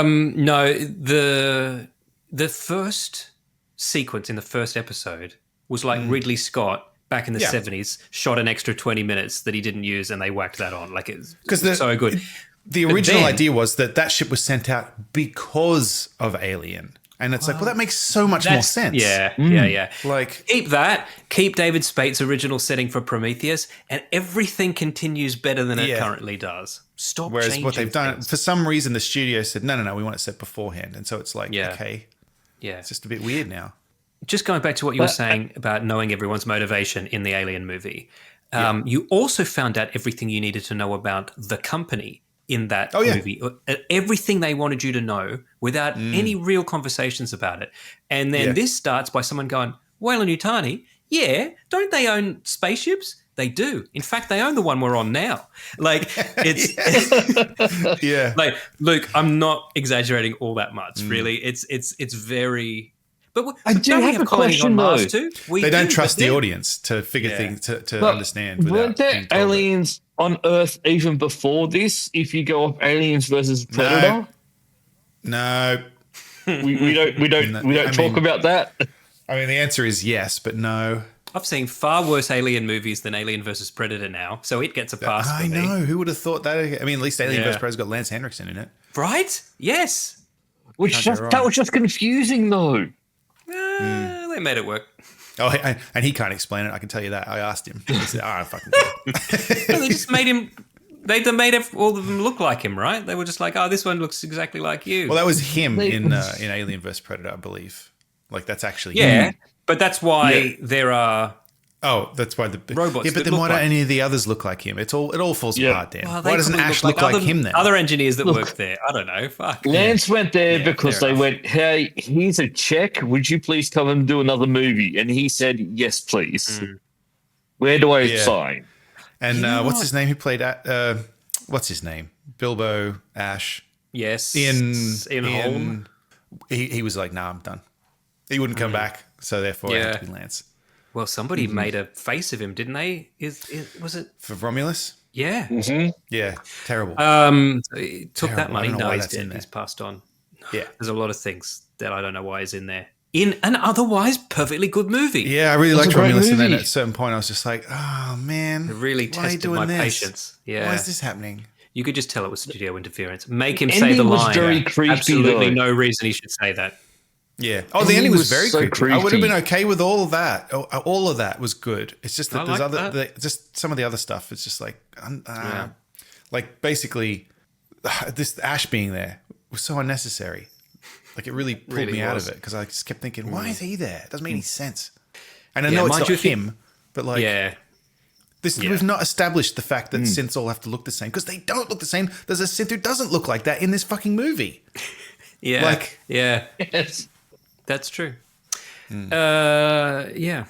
one. No, the first sequence in the first episode was like Ridley Scott back in the Yeah. 70s shot an extra 20 minutes that he didn't use and they whacked that on. Like it's 'Cause the- so good. The But original then- idea was that ship was sent out because of Alien. And it's like, well, that makes so much more sense. Yeah. Like, Keep David Spade's original setting for Prometheus, and everything continues better than it Yeah. currently does. Stop whereas changing what they've done, things. for some reason, the studio said, no, we want it set beforehand. And so it's like, Yeah. okay. Yeah. It's just a bit weird now. Just going back to what you were saying about knowing everyone's motivation in the Alien movie, you also found out everything you needed to know about the company in that movie. Everything they wanted you to know without any real conversations about it. And then this starts by someone going, Weyland-Yutani, don't they own spaceships? They do. In fact, they own the one we're on now. Like, it's like, Luke, I'm not exaggerating all that much. Really, it's very. But I do have a question though. Too? They don't trust the audience to figure things to understand. Weren't there aliens on Earth even before this? If you go off Aliens versus Predator, no, we don't talk about that. I mean, the answer is yes, but no. I've seen far worse Alien movies than Alien versus Predator now, so it gets a pass for me. I know. Who would have thought that? I mean, at least Alien versus Predator's got Lance Henriksen in it. Right? Yes. That was just confusing, though. They made it work. Oh, and he can't explain it. I can tell you that. I asked him. He said, "I don't fucking care." They just made him. They made all of them look like him, right? They were just like, "Oh, this one looks exactly like you." Well, that was him in Alien vs Predator, I believe. Like that's actually him. But that's why there are. Oh, that's why the robots. Yeah, but then why don't any of the others look like him? It all falls apart. Dan. Well, why doesn't Ash look like him then? Other engineers that work there. I don't know. Fuck. Lance went there because they went, "Hey, here's a check. Would you please come and do another movie?" And he said, "Yes, please." Where do I sign? And what's his name? Who played what's his name? Bilbo Ash. Yes. Ian Holm. He was like, "Nah, I'm done." He wouldn't come back, so therefore it had to be Lance. Well, somebody made a face of him, didn't they? Was it for Romulus? Yeah. Yeah, terrible. He took that money. No, he's dead. He's passed on. Yeah. There's a lot of things that I don't know why he's in there. In an otherwise perfectly good movie. Yeah, I really liked Romulus, and then at a certain point I was just like, oh, man. It really tested my patience. Yeah. Why is this happening? You could just tell it was studio interference. Make him say the line. Was very creepy, absolutely no reason he should say that. Yeah. Oh, the ending was very creepy. I would have been okay with all of that. All of that was good. It's just that there's just some of the other stuff. It's just like, like basically, this Ash being there was so unnecessary. Like it really pulled me out of it because I just kept thinking, why is he there? It doesn't make any sense. And I know it's not him, but like, we've not established the fact that synths all have to look the same because they don't look the same. There's a synth who doesn't look like that in this fucking movie. Yes. That's true. Yeah.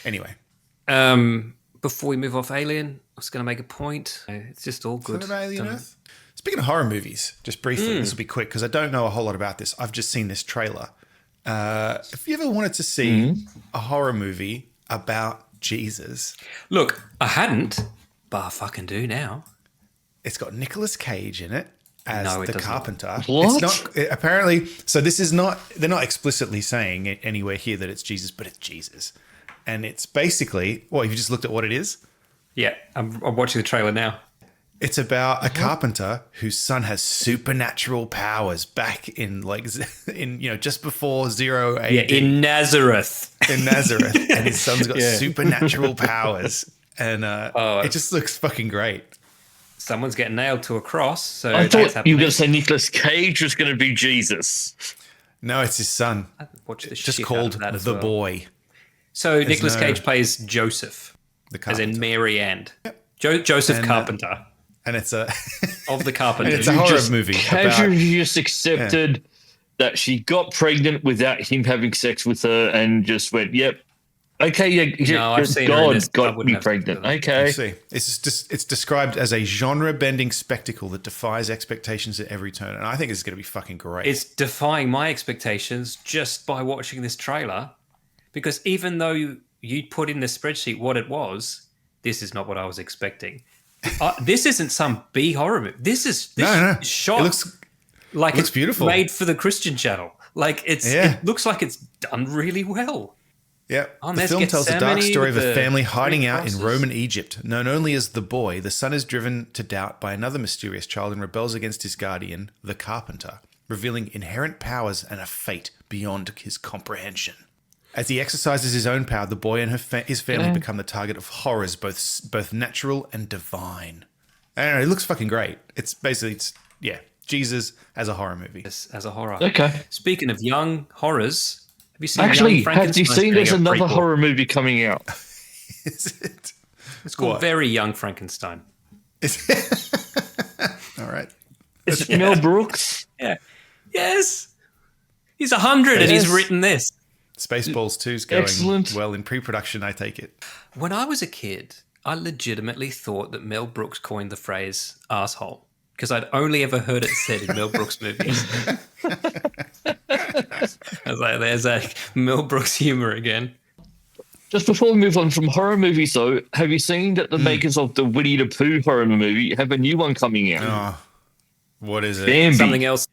Anyway. Before we move off Alien, I was going to make a point. It's just all good. Alien Earth? Speaking of horror movies, just briefly, this will be quick because I don't know a whole lot about this. I've just seen this trailer. If you ever wanted to see a horror movie about Jesus. Look, I hadn't, but I fucking do now. It's got Nicolas Cage in it. As the carpenter. What? It's not apparently. So this is not. They're not explicitly saying anywhere here that it's Jesus, but it's Jesus, and it's basically. Well, you just looked at what it is. Yeah, I'm watching the trailer now. It's about a carpenter whose son has supernatural powers back in just before 0 AD. Yeah, in Nazareth. And his son's got supernatural powers, and it just looks fucking great. Someone's getting nailed to a cross. So I thought you were going to say Nicolas Cage was going to be Jesus. No, it's his son. It's just called The Boy. So Nicolas Cage plays Joseph, as in Mary Ann. Yep. Joseph Carpenter. And it's of the Carpenter. And it's a horror movie. Casually just accepted that she got pregnant without him having sex with her and just went, yep. Okay, God got me pregnant. Okay. See. It's described as a genre-bending spectacle that defies expectations at every turn, and I think it's going to be fucking great. It's defying my expectations just by watching this trailer, because even though you put in the spreadsheet what it was, this is not what I was expecting. This isn't some B horror movie. This is shot. It looks beautiful, made for the Christian Channel. Like it looks like it's done really well. Yeah, the film tells a dark story of a family hiding out in Roman Egypt. Known only as the Boy, the son is driven to doubt by another mysterious child and rebels against his guardian, the Carpenter, revealing inherent powers and a fate beyond his comprehension. As he exercises his own power, the Boy and his family become the target of horrors, both natural and divine. I don't know, it looks fucking great. It's basically, Jesus as a horror movie. as a horror. Okay. Speaking of young horrors, have you seen Actually, Young have you Frankenstein's seen there's getting a another prequel? horror movie coming out? Is it? It's called What? Very Young Frankenstein. All right. Is it Mel Brooks? Yeah. Yes. He's 100 and he's Yes. written this. Spaceballs 2 is going Excellent. well in pre-production, I take it. When I was a kid, I legitimately thought that Mel Brooks coined the phrase asshole because I'd only ever heard it said in Mel Brooks movies. I was like, there's that Mel Brooks humor again. Just before we move on from horror movies, though, have you seen that the makers of the Winnie the Pooh horror movie have a new one coming out? Oh, what is it? Bambi. Something else.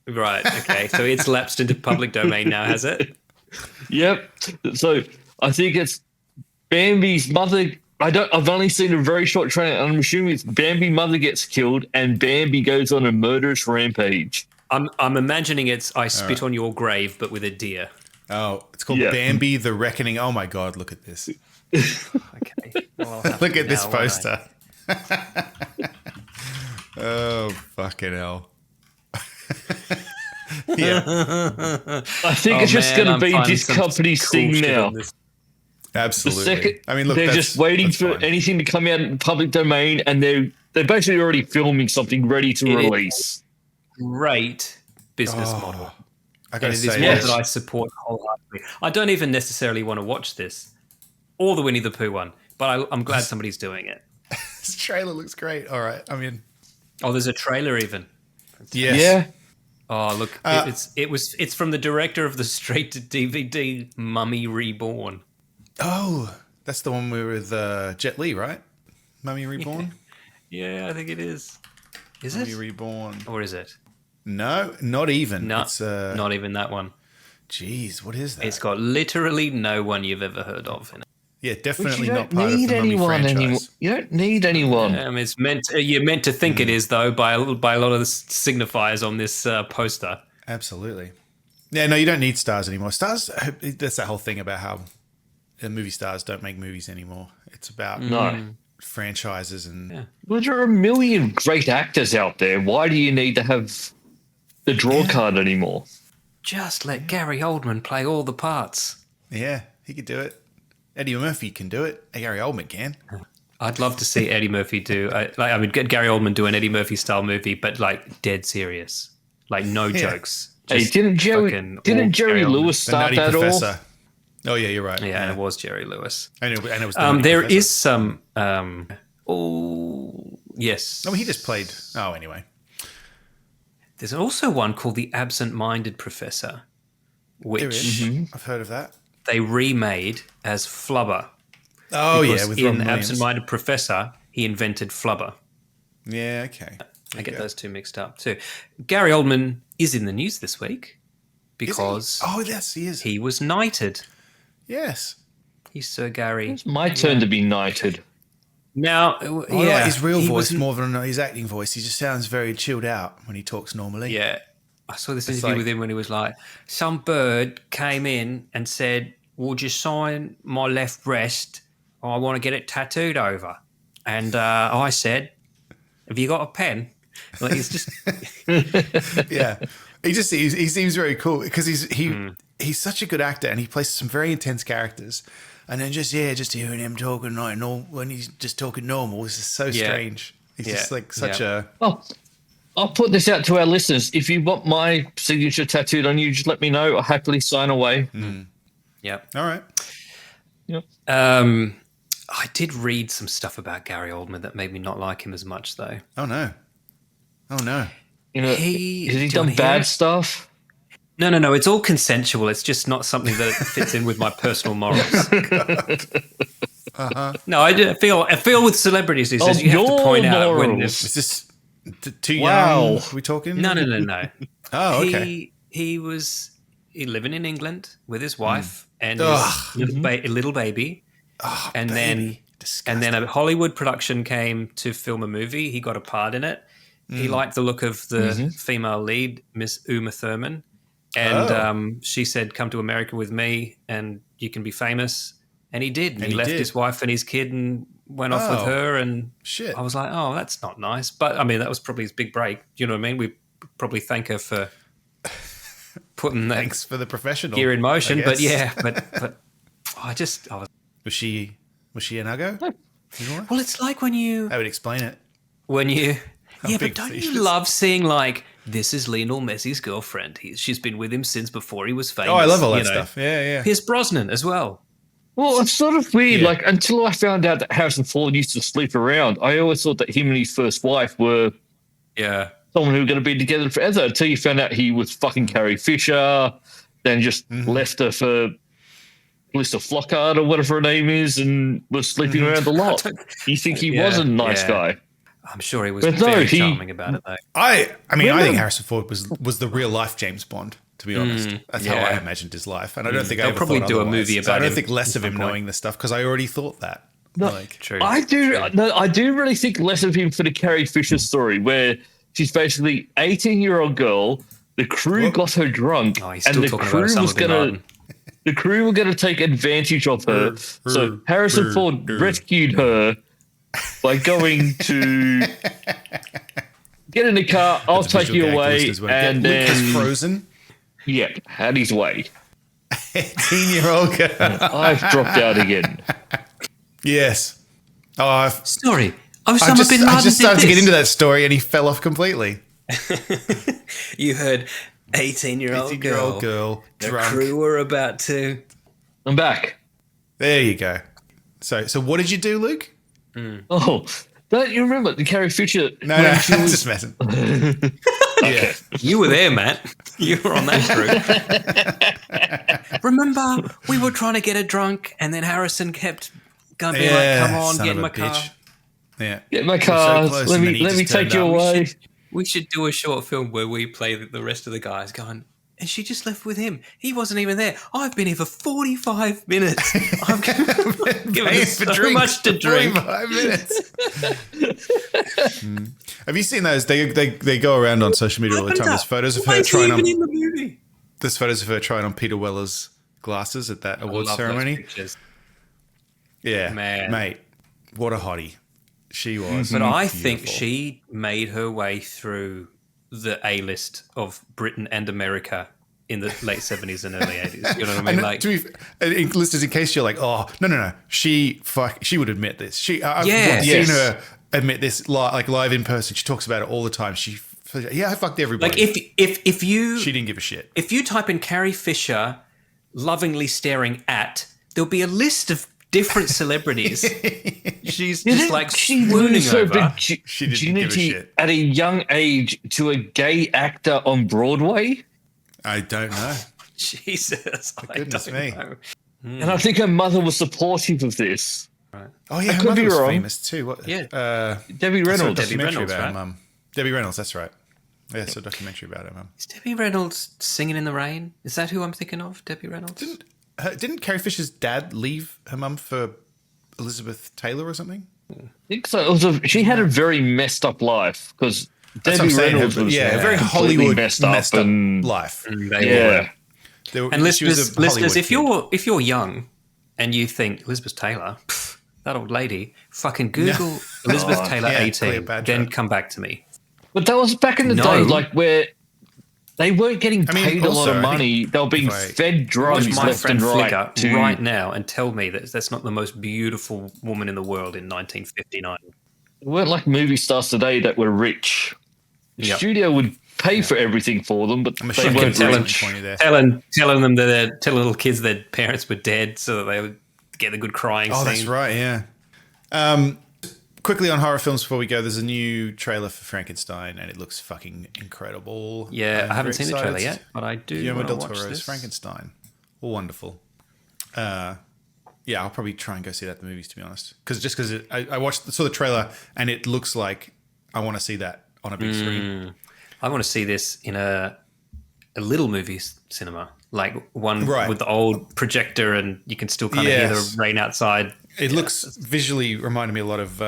Right. Okay. So it's lapsed into public domain now, has it? Yep. So I think it's Bambi's mother. I've only seen a very short trailer, and I'm assuming it's Bambi's mother gets killed, and Bambi goes on a murderous rampage. I'm imagining it's I Spit on Your Grave, but with a deer. Oh, it's called Yeah. Bambi the Reckoning. Oh my God, look at this. Okay. Well, I'll have Look to at this now, won't I? poster. Oh, fucking hell. Yeah, I think Oh, it's just man, going I'm to be finding this some company's cool thing shit now. on this. The absolutely. second, I mean, look, they're that's- just waiting that's for fine. anything to come out in public domain, and they're basically already filming something ready to It is. release. Great business model. I And gotta it is say, one yes. that I support wholeheartedly. I don't even necessarily want to watch this or the Winnie the Pooh one, but I'm glad somebody's doing it. this trailer looks great. All right, I mean, Oh, there's a trailer even. yes. Yeah. Oh, look, it's from the director of the straight to DVD Mummy Reborn. Oh, that's the one with Jet Li, right? Mummy Reborn. Yeah, I think it is. Is Mummy it? Reborn. Or is it? No, not even. No, It's not even that one. Geez, what is that? It's got literally no one you've ever heard of in it. Yeah, But definitely you not don't part of need the Mummy anyone franchise. anymore. You don't need anyone. It's meant. You're meant to think it is though by a lot of the signifiers on this poster. Absolutely. Yeah, no, you don't need stars anymore. Stars, that's that whole thing about how movie stars don't make movies anymore. It's about No. franchises and Well, there are a million great actors out there. Why do you need to have the draw card anymore? Just let Gary Oldman play all the parts. yeah, he could do it. Eddie Murphy can do it. Gary Oldman can. I'd love to see Eddie Murphy do. Get Gary Oldman do an Eddie Murphy style movie, but like dead serious, like no jokes. Hey, Just didn't fucking all Jerry Gary Oldman. Lewis The start Nutty that all? Professor. Oh yeah, you're right. Yeah, and it was Jerry Lewis. I know, and it was. The Nutty There Professor. is some. Oh yes. No, he just played. Oh, anyway. There's also one called The Absent-Minded Professor, There which is. I've heard of that. they remade as Flubber. Oh yeah, Because with in Robin Williams. Absent-Minded Professor, he invented Flubber. Yeah, okay. I get those two mixed up too. Gary Oldman is in the news this week Is he? because Oh yes, he is. he was knighted. Yes. He's Sir Gary. It's my turn to be knighted. Now, I like his real he voice was- more than his acting voice. He just sounds very chilled out when he talks normally. Yeah, I saw this It's interview like- with him when he was like, some bird came in and said, would you sign my left breast? I want to get it tattooed over. And I said, have you got a pen? Like, it's just, Yeah. He seems very cool because he's such a good actor and he plays some very intense characters. And then just hearing him talking like normal when he's just talking normal is just so strange. He's just like such a Oh, I'll put this out to our listeners. If you want my signature tattooed on you, just let me know. I'll happily sign away. yeah. all right. I did read some stuff about Gary Oldman that made me not like him as much, though. Oh no. You know, He- has he do you wanna done hear bad it? stuff? No. It's all consensual. It's just not something that fits in with my personal morals. No, I feel with celebrities these days, Of you have to point your out when morals. Is this too Wow. young? Are we talking? No. Oh, okay. He was living in England with his wife and Ugh. his little baby, and baby. then a Hollywood production came to film a movie. He got a part in it. He liked the look of the female lead, Miss Uma Thurman, and she said, "Come to America with me, and you can be famous." And he did. And he left did. his wife and his kid and went off with Oh. her. And Shit. I was like, "Oh, that's not nice." But I mean, that was probably his big break. You know what I mean? probably thank her for putting that Thanks for the professional gear in motion. I But guess. yeah, but I was. Was she an uggo? Well, it's like when you. I would explain it. Yeah, but big don't fish you is- love seeing like this is Lionel Messi's girlfriend? She's been with him since before he was famous. Oh, I love all that you know. stuff. Yeah. Pierce Brosnan as well. Well, it's sort of weird. Yeah. Like, until I found out that Harrison Ford used to sleep around, I always thought that him and his first wife were Yeah, someone who were going to be together forever until you found out he was fucking Carrie Fisher, then just left her for Melissa Flockhart or whatever her name is and was sleeping around a lot. You think he was a nice guy. I'm sure he was But no, very he- charming about it though. I mean, Yeah. I think Harrison Ford was the real life James Bond. To be honest, that's how I yeah. imagined his life, and I don't think I They'll ever probably thought do a otherwise. movie So I about don't him think less at of him some point. knowing the stuff because I already thought that. No, Like, True. I do. True. No, I do really think less of him for the Carrie Fisher story, where she's basically 18-year-old girl. The crew Whoop. got her drunk, Oh, he's and still the talking crew about Osama was bin gonna. Laden. The crew were going to take advantage of her. So Harrison Ford rescued her by going to get in the car. I'll That's a take visual you gag away, listeners won't and get. Luke is then frozen. had his way. 18-year-old girl. I've dropped out again. Yes. Oh, Story. I Osama just, bin Laden I just started to did get this. into that story, and he fell off completely. You heard 18-year-old 18-year-old girl, The drunk. crew were about to. I'm back. There you go. So what did you do, Luke? Oh, don't you remember the Carrie Fisher? No, when I'm she was- just messing. Yeah. You were there, Matt. You were on that group. Remember, we were trying to get her drunk, and then Harrison kept going, being like, "Come on, son get of in a my car." bitch. Yeah. Get my so car. close, let and then me he let me just take turned you up. away. We should do a short film where we play the rest of the guys going, and she just left with him. He wasn't even there. I've been here for 45 minutes. I've given Paying her for so drinks much to for drink. 45 minutes. Have you seen those? They go around on social media all the time. There's photos of Why her is he trying on. even in the movie? There's photos of her trying on Peter Weller's glasses at that awards Love those ceremony. pictures. Yeah, Man. mate, what a hottie she was. But I think Beautiful. she made her way through the A-list of Britain and America in the late 70s and early 80s. You know what I mean? And Like, to be, listeners, in case you're like, oh no, she would admit this. I've Yes. seen Yes. her admit this live in person. She talks about it all the time. I fucked everybody. like if you she didn't give a shit. if you type in Carrie Fisher lovingly staring at, there'll be a list of different celebrities. She's just like she swooning lose her over. She didn't give a virginity shit. at a young age to a gay actor on Broadway? I don't know. Jesus, I goodness don't me. know. And I think her mother was supportive of this. Oh yeah, her could mother be was wrong. famous too. What? Yeah. Debbie I saw a Reynolds. Debbie documentary Reynolds, about her right? mum. Debbie Reynolds, that's right. Yeah, it's a documentary about her mum. Is Debbie Reynolds singing in the rain? Is that who I'm thinking of? Debbie Reynolds? Didn't Carrie Fisher's dad leave her mum for Elizabeth Taylor or something? I think so. She had a very messed up life because That's what I'm Debbie saying. Reynolds was a very completely Hollywood messed up. And, life. yeah. And listeners, if you're young and you think Elizabeth Taylor, pff, that old lady, fucking Google Elizabeth Oh, Taylor yeah, 18, Cleopatra. then come back to me. But that was back in the No. day, like where they weren't getting I mean, paid a lot also, of I think money. They were being if I- fed drugs Watch my left friend and right. Flicker right now and tell me that that's not the most beautiful woman in the world in 1959. They weren't like movie stars today that were rich. The Yep. studio would pay for everything for them, but I'm they ashamed weren't to tell rich. you there. Telling them that telling little kids their parents were dead so that they would get the good crying Oh, scene. that's right. Yeah. Quickly on horror films before we go, there's a new trailer for Frankenstein, and it looks fucking incredible. Yeah, I'm I haven't very seen the trailer excited. yet, but I do Guillermo want del to watch Toro's this. Frankenstein. Wonderful. Yeah, I'll probably try and go see that at the movies, to be honest. Because I saw the trailer, and it looks like I want to see that on a big screen. I want to see this in a little movie cinema, like one Right. with the old projector, and you can still kind of hear Yes. the rain outside. It looks visually reminded me a lot of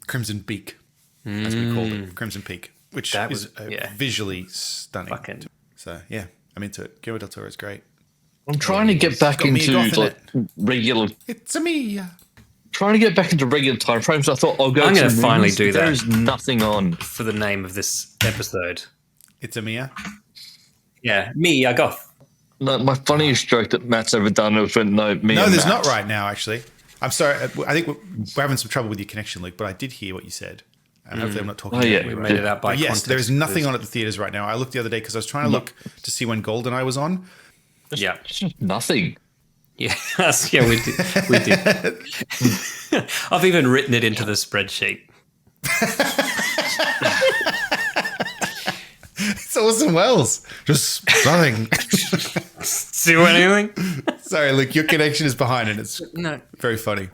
Crimson Peak, as we called it, Crimson Peak, which That is was- yeah. visually stunning. Fucking- So yeah, I'm into it. Guillermo del Toro is great. I'm trying to get back got me into goth in like regular. It's a me. Trying to get back into regular time frames. I thought I'll go. I'm to gonna the finally movies, do but that. There is nothing on. For the name of this episode, It's a Mia. Yeah, me, I got. No, my funniest joke that Matt's ever done was when me No, and there's Matt. not right now, actually. I'm sorry. I think we're having some trouble with your connection, Luke, but I did hear what you said. And hopefully I'm not talking Oh, yeah. about We you made it out by But yes, context there is nothing clues. on at the theaters right now. I looked the other day because I was trying to look to see when GoldenEye was on. Yeah, It's just nothing. yeah, yeah. We did. We did. I've even written it into the spreadsheet. It's Orson Welles. Just nothing. See anything? Sorry, Luke, your connection is behind and it's No. very funny.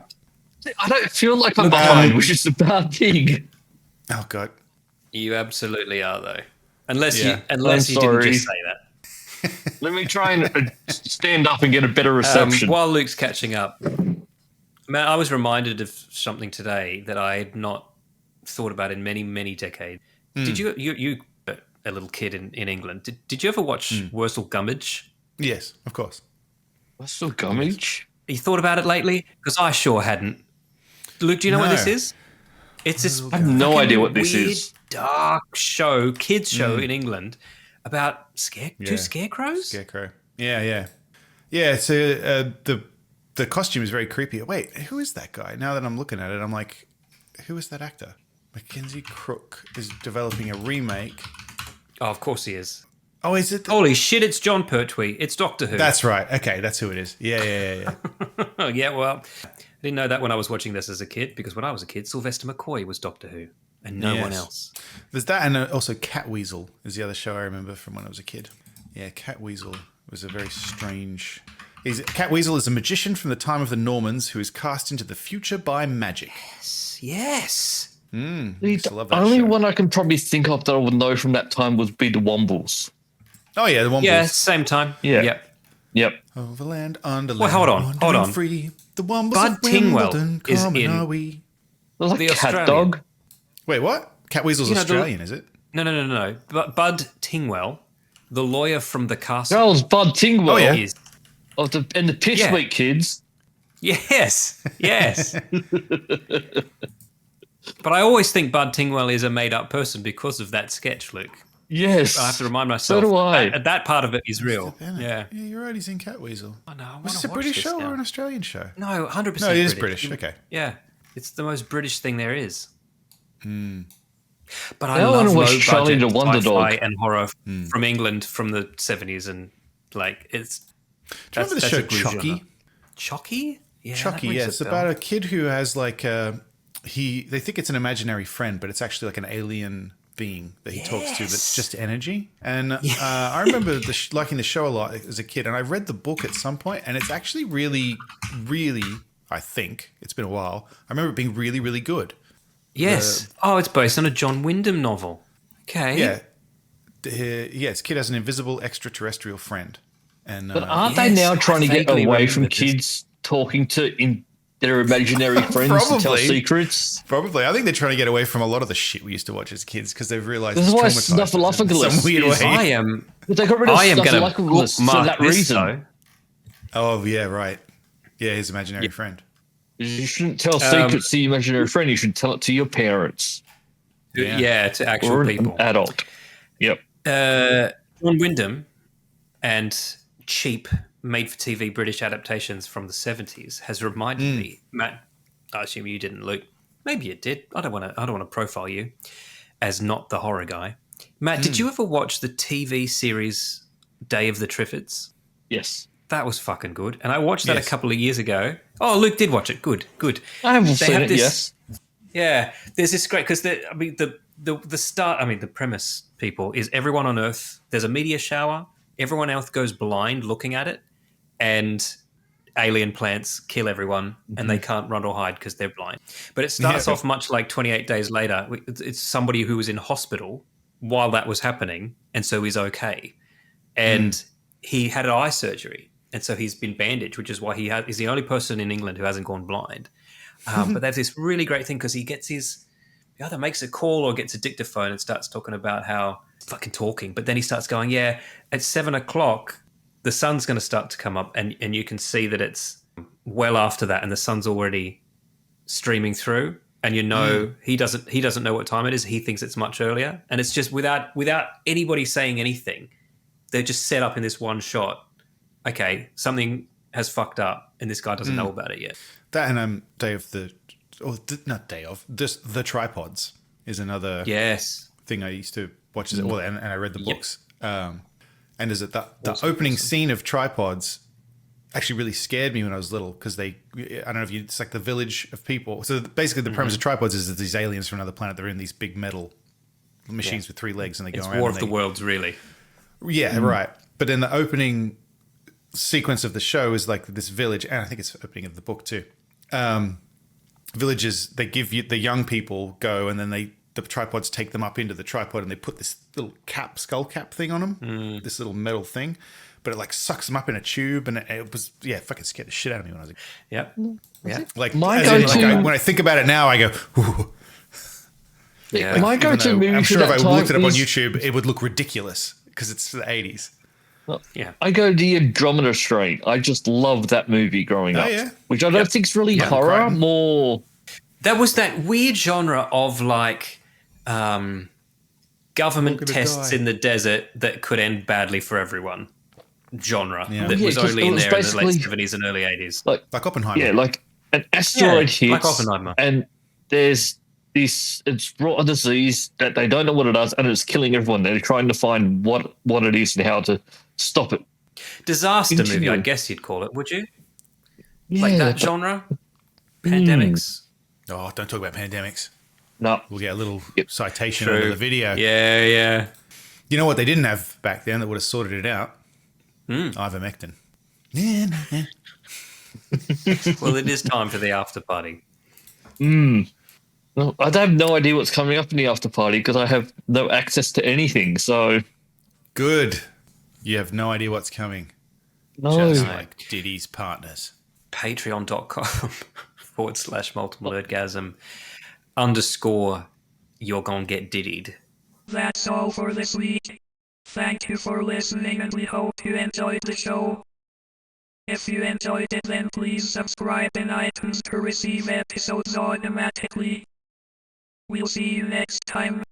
I don't feel like I'm behind, which is a bad thing. Oh, God. You absolutely are, though. Unless Yeah. you didn't sorry. just say that. Let me try and stand up and get a better reception. While Luke's catching up, man, I was reminded of something today that I had not thought about in many, many decades. Did you a little kid in England? Did you ever watch Wurzel Gummidge? Yes, of course. What's still gummage? You thought about it lately? Because I sure hadn't. Luke, do you know what this No. is? It's this I have no fucking idea what this weird, is. dark kids show in England about two scarecrows. Scarecrow. Yeah. Yeah, it's the costume is very creepy. Wait, who is that guy? Now that I'm looking at it, I'm like, who is that actor? Mackenzie Crook is developing a remake. Oh, of course he is. Oh, is it? Holy shit, it's John Pertwee. It's Doctor Who. That's right. Okay, that's who it is. Yeah. Oh, yeah, well, I didn't know that when I was watching this as a kid, because when I was a kid, Sylvester McCoy was Doctor Who, and no one Yes. else. There's that, and also Catweasel is the other show I remember from when I was a kid. Yeah, Catweasel was a very strange... Catweasel is a magician from the time of the Normans who is cast into the future by magic. Yes. The love that only show. one I can probably think of that I would know from that time would be the Wombles. Oh, yeah, the Wombles. Yeah, same time. Yeah. Yep. Overland, underland, Well, hold on. wandering free. The Wombles Bud of Tingwell Wimbledon, is coming in- are we? They're like The cat Australian. dog. Wait, what? Catweasel's You know, Australian, is it? No. But Bud Tingwell, the lawyer from the castle, Charles Bud Tingwell. Oh, yeah. is... And the Piss Yeah. Week kids. Yes. But I always think Bud Tingwell is a made-up person because of that sketch, Luke. Yes. I have to remind myself. So do I. That part of it is real. Yeah, you're right. He's in Catweasel. I know. I Was this wanna a British watch this show now. or an Australian show? No, 100%. No, it is British. Okay. Yeah, it's the most British thing there is. But I I wanna love watch low Charlie budget the Wonder sci-fi Dog. and horror from England from the 70s, and like it's. Do you remember the show a good Chucky? genre. Chucky? Yeah, Chucky, that yeah. rings It's a bell. about a kid who has like they think it's an imaginary friend, but it's actually like an alien being that he talks to that's just energy. And I remember liking the show a lot as a kid, and I read the book at some point, and it's actually really, really, I think, it's been a while. I remember it being really, really good. Yes. It's based on a John Wyndham novel. Okay. Yeah. This kid has an invisible extraterrestrial friend. And But aren't they Yes, now I trying to get vaguely away from remember this. kids talking to their imaginary friends to tell Probably. secrets? probably, I think they're trying to get away from a lot of the shit we used to watch as kids because they've realized This is it's why traumatized them in Snuffleupagus some weird is- way. I am. But they got rid of I am going to Snuffleupagus for bookmark that this, reason. though. Oh, yeah, right. Yeah, his imaginary friend. You shouldn't tell secrets to your imaginary friend. You should tell it to your parents Yeah, to actual or people. an adult. Yep. John Wyndham and cheap made-for-TV British adaptations from the 70s has reminded me, Matt. I assume you didn't, Luke. Maybe you did. I don't want to profile you as not the horror guy. Matt, did you ever watch the TV series Day of the Triffids? Yes. That was fucking good, and I watched that Yes. a couple of years ago. Oh, Luke did watch it. Good. I haven't They seen have it, this- yes. Yeah, there's this great because the start. I mean, the premise, people, is everyone on Earth. There's a meteor shower. Everyone else goes blind looking at it, and alien plants kill everyone, and they can't run or hide because they're blind. But it starts off much like 28 Days Later. It's somebody who was in hospital while that was happening, and so he's okay, and he had an eye surgery, and so he's been bandaged, which is why he's the only person in England who hasn't gone blind. But they have this really great thing because he either makes a call or gets a dictaphone and starts talking about how fucking talking. But then he starts going, yeah, at 7:00, the sun's going to start to come up and you can see that it's well after that and the sun's already streaming through. and he doesn't know what time it is. He thinks it's much earlier, and it's just without anybody saying anything, they're just set up in this one shot. Okay, something has fucked up, and this guy doesn't know about it yet. That and the tripods is another thing I used to watch, and I read the books. And is it the opening scene of Tripods actually really scared me when I was little, because I don't know if it's like the village of people. So basically the premise of Tripods is that these aliens from another planet, they're in these big metal machines with 3 legs, and they go around. It's War of the Worlds, really. Yeah, right. But in the opening sequence of the show is like this village, and I think it's the opening of the book too. Villages, they give you the young people go, and then the tripods take them up into the tripod, and they put this little skull cap thing on them, this little metal thing, but it like sucks them up in a tube, and it was fucking scared the shit out of me when I was a kid. Yeah. Like, when I think about it now, I go, ooh. Yeah. My go-to movie. I'm sure for if I that looked it time up on is- YouTube, it would look ridiculous because it's the 80s. Yeah. I go the Andromeda Strain. I just loved that movie growing up, which I don't think is really horror, Crichton. more. That was that weird genre of like government tests in the desert that could end badly for everyone genre that was 'cause only it in was there in the basically- late 70s and early 80s. Like Oppenheimer. Yeah, like an asteroid hits, like Oppenheimer. and there's it's brought a disease that they don't know what it does, and it's killing everyone. They're trying to find what it is and how to stop it. Disaster movie, Continue. I guess you'd call it, would you? Yeah, Like that but- genre? Pandemics. Oh, don't talk about pandemics. No, We'll get a little citation True. under the video. Yeah. You know what they didn't have back then that would have sorted it out? Ivermectin. Well, it is time for the after party. no, I have no idea what's coming up in the after party because I have no access to anything. So Good. You have no idea what's coming. no, Just like Diddy's partners. Patreon.com/multiple nerdgasm _ you're gonna get diddied. That's all for this week. Thank you for listening, and we hope you enjoyed the show. If you enjoyed it, then please subscribe in iTunes to receive episodes automatically. We'll see you next time.